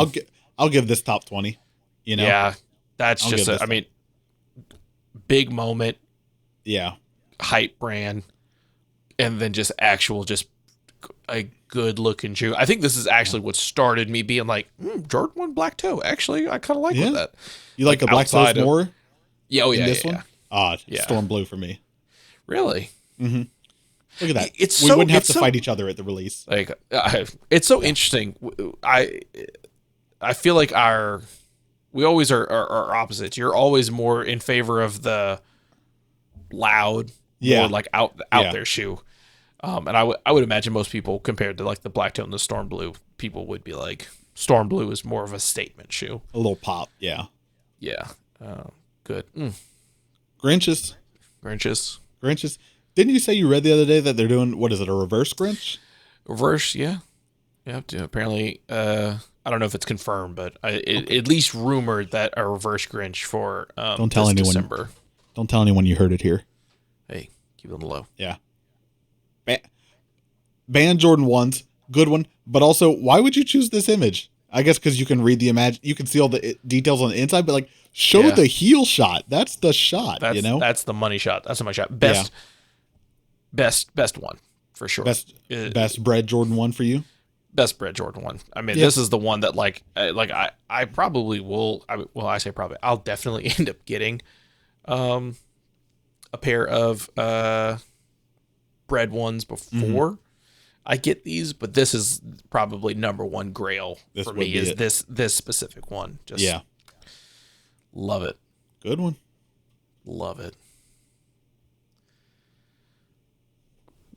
I'll give this top 20. You know. Yeah. That's I mean, big moment. Yeah. Hype brand, and then just a good looking shoe. I think this is actually what started me being like, Jordan 1 black toe. Actually, I kind of like that. You like the black toes more? Yeah. Oh yeah. This one? Storm blue for me. We Look at that. We wouldn't have to fight each other at the release. Like, it's so interesting. I feel like we always are opposites. You're always more in favor of the loud, more like out there shoe. And I would imagine most people, compared to like the black toe and the storm blue, people would be like, storm blue is more of a statement shoe. A little pop, yeah. Yeah. Good. Grinches. Didn't you say you read the other day that they're doing, what is it, a reverse Grinch? Reverse, yeah. Yeah, apparently, I don't know if it's confirmed, but at least rumored that a reverse Grinch for don't tell anyone. December. Don't tell anyone you heard it here. Hey, keep it on the low. Yeah. Band Jordan 1s, good one. But also, why would you choose this image? I guess because you can read you can see all the details on the inside, but like, show the heel shot. That's the shot, you know? That's the money shot. That's the money shot. Best one, for sure. Best bred Jordan 1 for you? Best bred Jordan 1. I mean, this is the one that I probably will. I say probably. I'll definitely end up getting a pair of bred ones before I get these, but this is probably number one grail for me. Is this specific one? Just love it. Good one. Love it.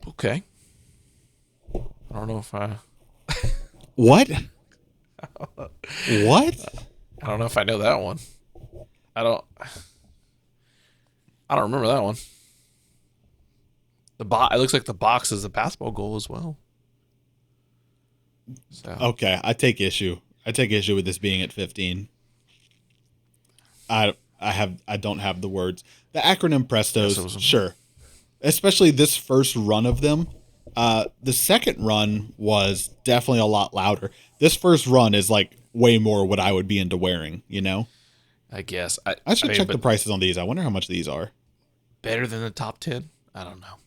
Okay. I don't know if I. What? What? I don't know if I know that one. I don't remember that one. It looks like the box is a basketball goal as well. So. Okay, I take issue with this being at 15. I don't have the words. The acronym Prestos, sure. Especially this first run of them. The second run was definitely a lot louder. This first run is like way more what I would be into wearing, you know? I guess. I should check the prices on these. I wonder how much these are. Better than the top 10? I don't know.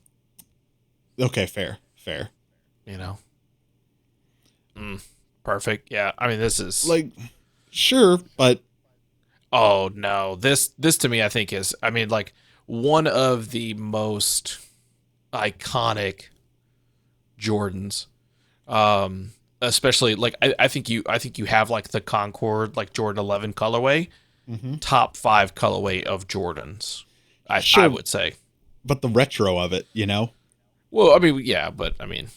Okay, fair. You know? Perfect. Yeah. I mean, this is like, sure, but oh no, this to me, I think is, I mean, like one of the most iconic Jordans. Especially like, I think you have like the Concord, like Jordan 11 colorway, top 5 colorway of Jordans. I would say, but the retro of it, you know? Well, I mean, yeah, but I mean,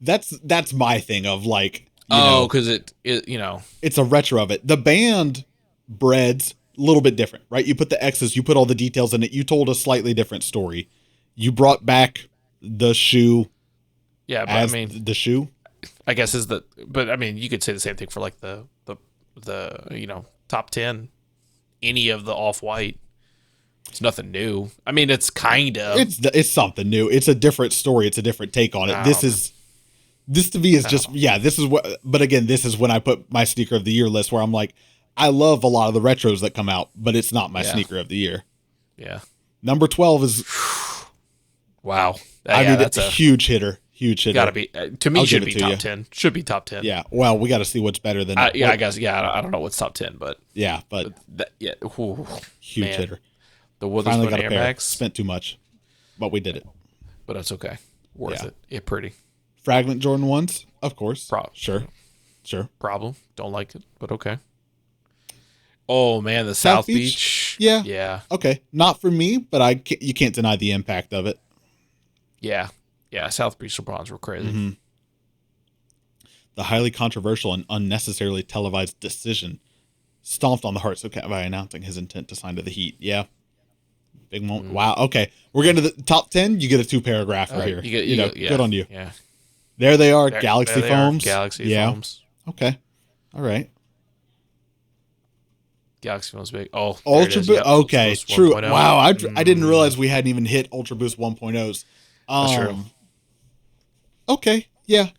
that's my thing of like, because it you know, it's a retro of it. The band bread's a little bit different, right? You put the X's, you put all the details in it. You told a slightly different story. You brought back the shoe. Yeah, but I mean, the shoe, I guess but I mean, you could say the same thing for like the you know, top 10, any of the off-white. It's nothing new. I mean, it's kind of. It's something new. It's a different story. It's a different take on it. This to me is just, this is what, but again, this is when I put my sneaker of the year list where I'm like, I love a lot of the retros that come out, but it's not my Yeah. sneaker of the year. Yeah. Number 12 is, Wow. I mean, that's it's a huge hitter. Huge hitter. gotta be to me. I'll Should give it be to top you. 10. Should be top 10. Yeah. Well, we got to see what's better than Yeah. what- I guess. Yeah. I don't know what's top 10, but Yeah, but yeah. Ooh, huge man. hitter. The Finally Witherspoon got a Air pair. Max, Spent too much, but we did it. but that's okay. Worth Yeah. it. Yeah, pretty. Fragment Jordan 1s, of course. Sure. Problem. Don't like it, but okay. Oh man, the South Beach. Yeah. Yeah. Okay. Not for me, but you can't deny the impact of it. Yeah. Yeah. South Beach LeBrons were crazy. Mm-hmm. The highly controversial and unnecessarily televised decision stomped on the hearts of Cat by announcing his intent to sign to the Heat. Yeah. Big moment. Wow. Okay. We're getting to the top 10. You get a 2-paragraph right here. Yeah. Good on you. Yeah. There they are. There- Galaxy there they are. foams. Galaxy foams. Okay. All right. Galaxy foams big. Oh, there it Ultra is. Boost. Yep. Okay. Boost True. 1.0. Wow. I didn't realize we hadn't even hit Ultra Boost 1.0s. That's true. Okay. Yeah.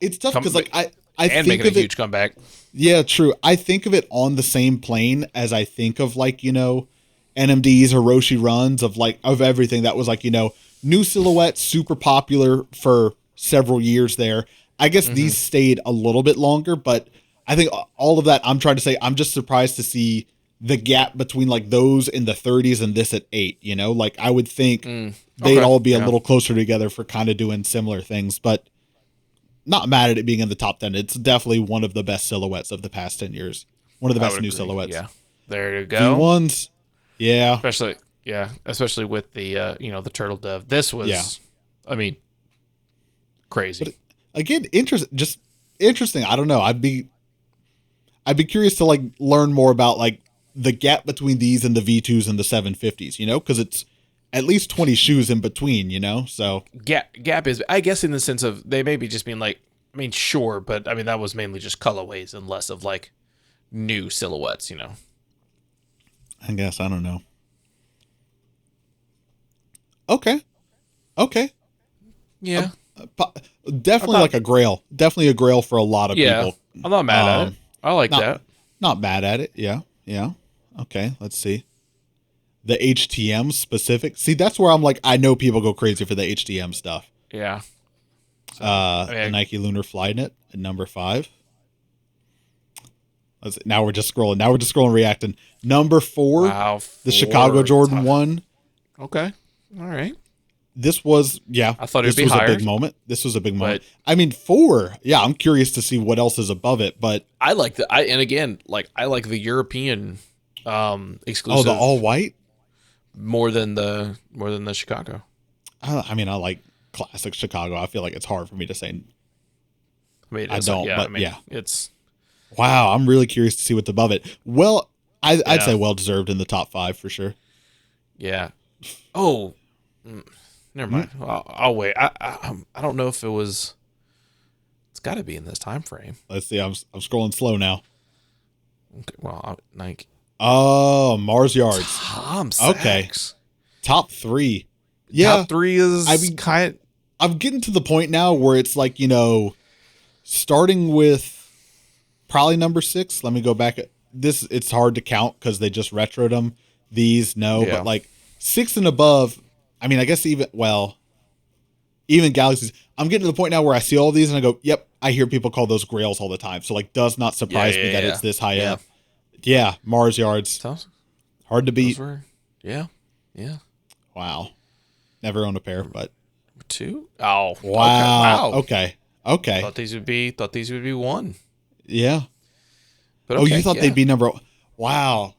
It's tough because I And think making of a it. huge comeback. Yeah, true. I think of it on the same plane as I think of NMDs, Hiroshi runs of everything that was new silhouette, super popular for several years there. I guess these stayed a little bit longer, but I think all of that, I'm trying to say, I'm just surprised to see the gap between those in the 30s and this at 8, I would think they'd all be a little closer together for kind of doing similar things, but not mad at it being in the top 10. It's definitely one of the best silhouettes of the past 10 years. One of the best new silhouettes. Yeah. There you go. V1s. Yeah. Especially with the the turtle dove. This was I mean crazy. But again, interesting. I don't know. I'd be curious to learn more about the gap between these and the V2s and the 750s, because it's at least 20 shoes in between, so Gap is, I guess, in the sense of they may be just being sure, but I mean that was mainly just colorways and less of new silhouettes, I guess, I don't know. Okay. Yeah. Definitely a grail. Definitely a grail for a lot of people. I'm not mad at it. I like that. Not mad at it. Yeah. Okay, let's see. The HTM specific. See, that's where I'm I know people go crazy for the HTM stuff. Yeah. The Nike Lunar Flyknit at number 5. Now we're just scrolling, reacting. Number 4, wow, the Chicago Jordan 1. Okay. All right. This was, I thought it'd be this was higher. a big moment. This was a big moment. I mean, 4, yeah, I'm curious to see what else is above it, but I like and again, I like the European exclusive. Oh, the all white? More than the Chicago. I mean, I like classic Chicago. I feel like it's hard for me to say. I mean, I don't, but yeah. It's wow. I'm really curious to see what's above it. Well, I'd say well deserved in the top 5 for sure. Yeah. Oh, never mind. I'll wait. I don't know if it was. It's got to be in this time frame. Let's see. I'm scrolling slow now. Okay. Well, Nike. Oh, Mars Yards. Tom Sachs. Okay. Top 3. Yeah. Top 3 is I'm getting to the point now where it's starting with probably number 6. Let me go back. It's hard to count because they just retroed them. These, no. Yeah. But 6 and above, I mean, I guess even Galaxies. I'm getting to the point now where I see all these and I go, yep, I hear people call those grails all the time. So does not surprise me that it's this high up. Yeah, Mars Yards. Hard to beat. Yeah. Wow. Never owned a pair, but 2. Oh, wow. Okay. Thought these would be 1. Yeah. But okay, you thought they'd be number? Wow.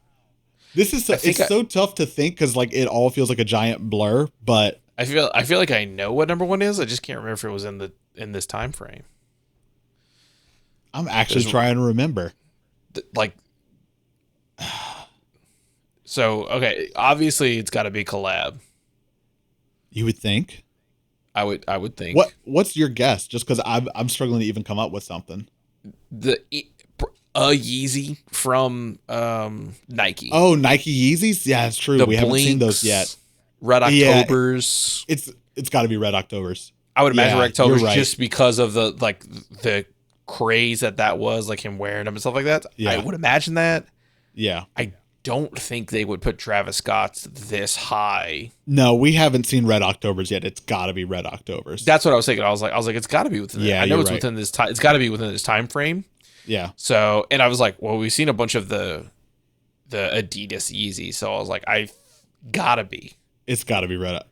This is so tough to think because it all feels like a giant blur. But I feel like I know what number 1 is. I just can't remember if it was in this time frame. I'm actually trying to remember. So okay, obviously it's got to be collab. You would think. I would think. What's your guess? Just because I'm struggling to even come up with something. A Yeezy from Nike. Oh, Nike Yeezys? Yeah, it's true. We haven't seen those yet. Red Octobers. It's got to be Red Octobers. I would imagine Red Octobers right. just because of the craze that was, like him wearing them and stuff like that. Yeah. I would imagine that. Yeah. I don't think they would put Travis Scott's this high. No, we haven't seen Red Octobers yet. It's got to be Red Octobers. That's what I was thinking. I was like, it's got to be within. Yeah, I know it's right. within this time. It's got to be within this time frame. Yeah. So, and I was like, well, we've seen a bunch of the Adidas Yeezy, so I was like, gotta be. It's got to be Red.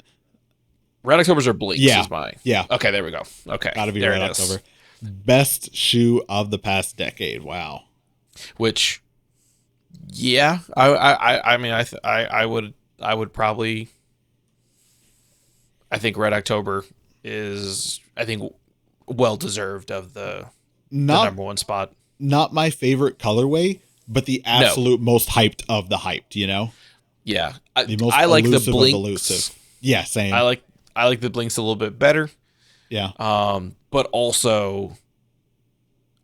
Red Octobers or Blinks is mine. Yeah. Okay, there we go. Okay. Got to be there Red October. Best shoe of the past decade. Wow. Which, yeah, I mean, I would probably. I think Red October is, I think, well deserved of the number one spot. Not my favorite colorway, but the absolute most hyped of the hyped, you know? Yeah. The most I like the elusive of Blinks. elusive. Yeah, same. I like the Blinks a little bit better. Yeah. But also,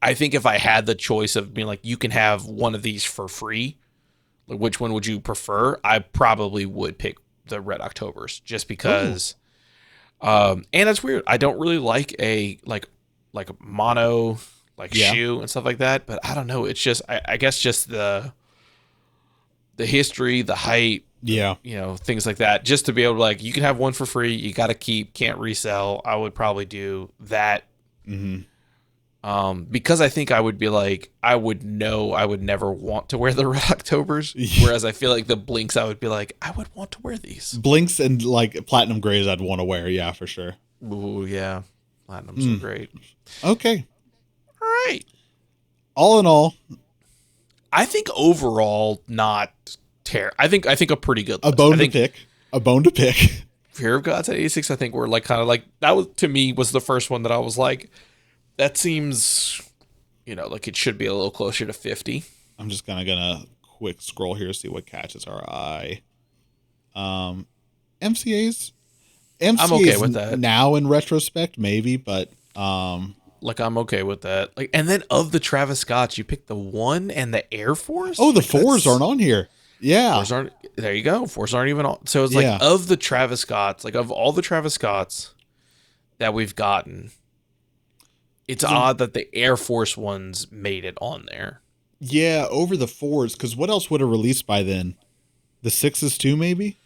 I think if I had the choice of being like, you can have one of these for free, like which one would you prefer? I probably would pick the Red Octobers just because. And it's weird. I don't really like a like mono shoe and stuff like that, but I don't know. It's just I guess just the history, the hype, yeah, you know, things like that. Just to be able to like, you can have one for free, you got to keep, can't resell. I would probably do that. Because I think I would be like, I would know I would never want to wear the Red Octobers, whereas I feel like the Blinks, I would be like, I would want to wear these. Blinks and like platinum grays I'd want to wear, yeah, for sure. Ooh, yeah. Platinums are great. Okay. All right. All in all, I think overall not terrible. I think a pretty good list. A bone to pick. Fear of God's at 86, I think we're like kind of like, that was, to me, was the first one that I was like, that seems, you know, like it should be a little closer to 50. I'm just gonna quick scroll here, see what catches our eye. MCA's I'm okay with that. Now in retrospect, maybe, but like I'm okay with that. Like, and then of the Travis Scotts, you picked the 1 and the Air Force. Oh, the like 4s aren't on here. Yeah, 4s aren't. There you go. 4s aren't even on. So it's like of the Travis Scotts, like of all the Travis Scotts that we've gotten, it's odd that the Air Force ones made it on there. Yeah, over the 4s, because what else would have released by then? The 6s too, maybe?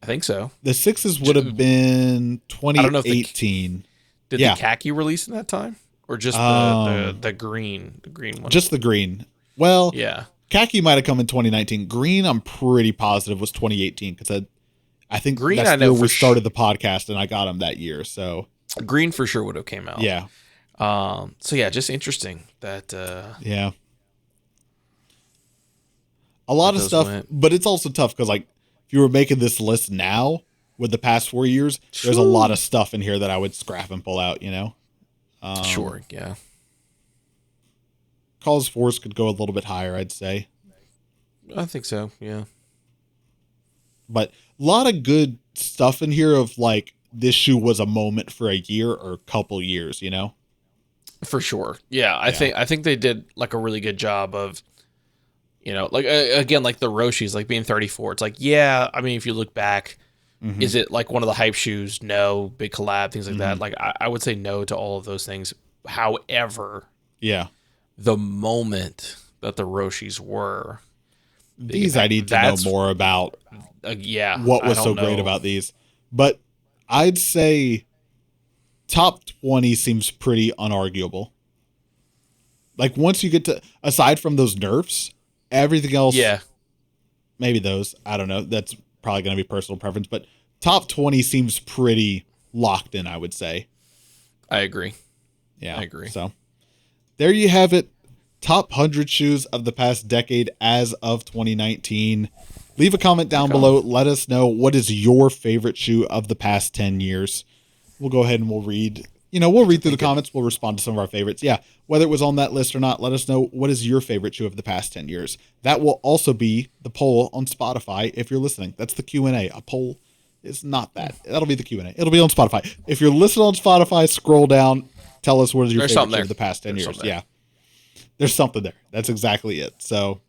I think so. The 6s would have been 2018. Did the khaki release in that time? Or just the green one? Just the green. Well, yeah. Khaki might have come in 2019. Green, I'm pretty positive, was 2018, because I think green, that's the year we started the podcast, and I got them that year. So green for sure would have came out. Yeah. So yeah, just interesting that. Yeah. A lot of stuff, but it's also tough because, like, if you were making this list now with the past 4 years, there's a lot of stuff in here that I would scrap and pull out, you know? Sure, yeah. Cause Force could go a little bit higher, I'd say. I think so, yeah. But a lot of good stuff in here of, like, this shoe was a moment for a year or a couple years, you know? For sure. Yeah, I think they did, like, a really good job of, you know, like, again, like the Roshis, like being 34. It's like, yeah, I mean, if you look back, is it like one of the hype shoes? No. Big collab, things like that. Like, I would say no to all of those things. However, the moment that the Roshis were. These I need to know more about. What was so great about these. But I'd say top 20 seems pretty unarguable. Like, once you get to, aside from those nerfs, everything else, maybe those, I don't know. That's probably going to be personal preference, but top 20 seems pretty locked in, I would say. I agree. Yeah, I agree. So there you have it. Top 100 shoes of the past decade as of 2019. Leave a comment down below. Let us know, what is your favorite shoe of the past 10 years. We'll go ahead and we'll read. We'll read through the comments. We'll respond to some of our favorites. Yeah, whether it was on that list or not, let us know, what is your favorite shoe of the past 10 years. That will also be the poll on Spotify if you're listening. That's the Q&A. A poll is not that. That'll be the Q&A. It'll be on Spotify. If you're listening on Spotify, scroll down. Tell us, what is your favorite shoe of the past 10 years. Yeah. There's something there. That's exactly it. So,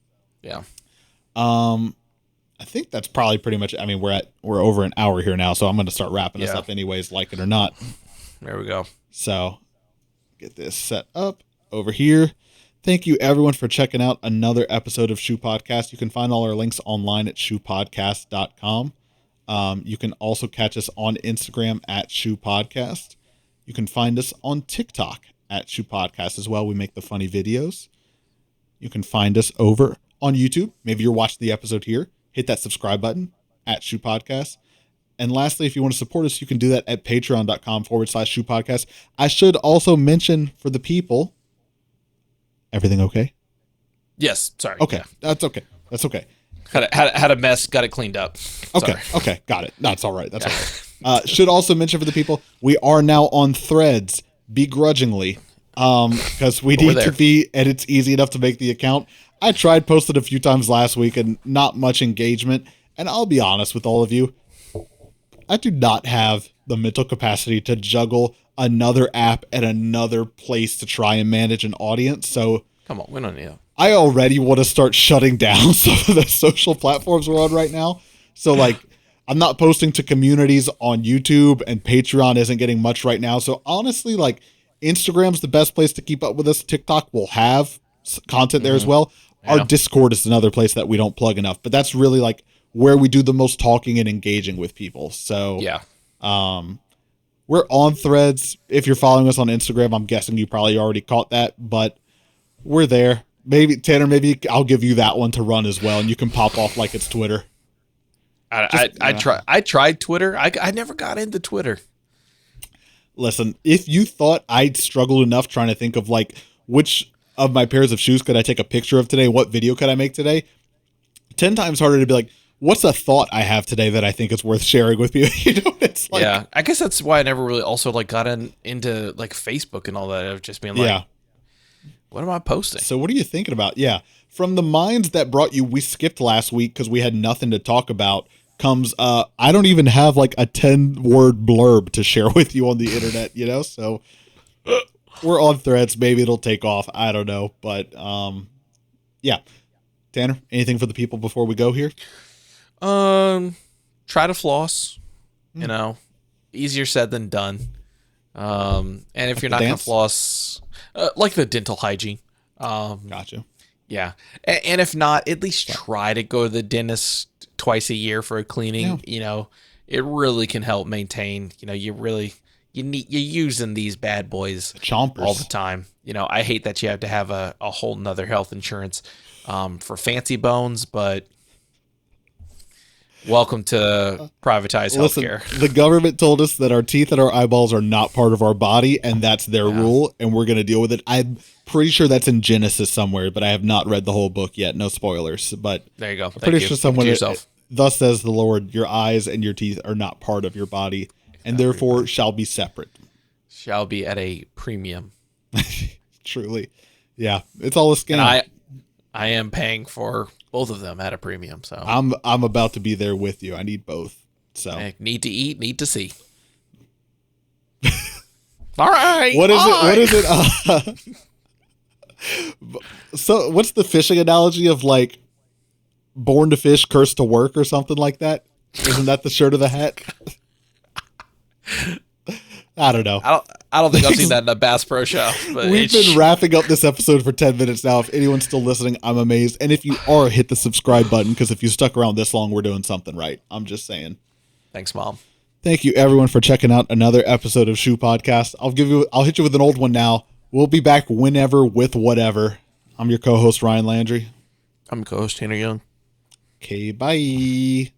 yeah. I think that's probably pretty much. I mean, we're over an hour here now, so I'm going to start wrapping this up anyways, like it or not. There we go. So, get this set up. over here. Thank you, everyone, for checking out another episode of Shoe Podcast. You can find all our links online at shoepodcast.com. You can also catch us on Instagram at Shoe Podcast. You can find us on TikTok at Shoe Podcast as well. We make the funny videos. You can find us over on YouTube. Maybe you're watching the episode here. Hit that subscribe button at Shoe Podcast. And lastly, if you want to support us, you can do that at patreon.com/Shoe Podcast. I should also mention for the people, everything okay? Yes. Sorry. Okay. Yeah. That's okay. That's okay. Had a mess. Got it cleaned up. Okay. Sorry. Okay. Got it. That's all right. That's all right. Should also mention for the people, we are now on Threads begrudgingly because we need to be, and it's easy enough to make the account. I tried posting a few times last week and not much engagement. And I'll be honest with all of you, I do not have the mental capacity to juggle another app and another place to try and manage an audience. So come on, we don't need that. I already want to start shutting down some of the social platforms we're on right now. So like, I'm not posting to communities on YouTube, and Patreon isn't getting much right now. So honestly, like, Instagram's the best place to keep up with us. TikTok will have content there as well. Yeah. Our Discord is another place that we don't plug enough, but that's really like where we do the most talking and engaging with people. So yeah, we're on Threads. If you're following us on Instagram, I'm guessing you probably already caught that, but we're there. Maybe Tanner, maybe I'll give you that one to run as well, and you can pop off like it's Twitter. I tried Twitter. I never got into Twitter. Listen, if you thought I'd struggled enough trying to think of like which of my pairs of shoes could I take a picture of today, what video could I make today, 10 times harder to be like, what's a thought I have today that I think is worth sharing with you? You know, it's like, yeah, I guess that's why I never really also like got into like Facebook and all that, of just being like, yeah, what am I posting? So what are you thinking about? Yeah. From the minds that brought you, we skipped last week because we had nothing to talk about, comes, I don't even have like a 10-word blurb to share with you on the internet, you know? So we're on Threads. Maybe it'll take off. I don't know. But yeah. Tanner, anything for the people before we go here? Try to floss, you know, easier said than done. And if you're not going to floss, like the dental hygiene. Gotcha. Yeah. And if not, at least try to go to the dentist twice a year for a cleaning. Yeah. You know, it really can help maintain, you know, you're using these bad boys all the time. You know, I hate that you have to have a whole nother health insurance, for fancy bones, but welcome to privatized healthcare. The government told us that our teeth and our eyeballs are not part of our body, and that's their rule, and we're going to deal with it. I'm pretty sure that's in Genesis somewhere, but I have not read the whole book yet. No spoilers, but there you go. I'm pretty sure somewhere, thus says the Lord, your eyes and your teeth are not part of your body, and therefore shall be separate. Shall be at a premium. Truly. Yeah, it's all a scam. And I am paying for both of them at a premium, so I'm about to be there with you. I need both. So need to eat, need to see. All right. What is it? So what's the fishing analogy of like born to fish, cursed to work, or something like that? Isn't that the shirt of the hat? I don't know. I don't think I've seen that in a Bass Pro Show. But we've been wrapping up this episode for 10 minutes now. If anyone's still listening, I'm amazed. And if you are, hit the subscribe button, because if you stuck around this long, we're doing something right. I'm just saying. Thanks, Mom. Thank you, everyone, for checking out another episode of Shoe Podcast. I'll hit you with an old one now. We'll be back whenever with whatever. I'm your co-host, Ryan Landry. I'm co-host Tanner Young. Okay, bye.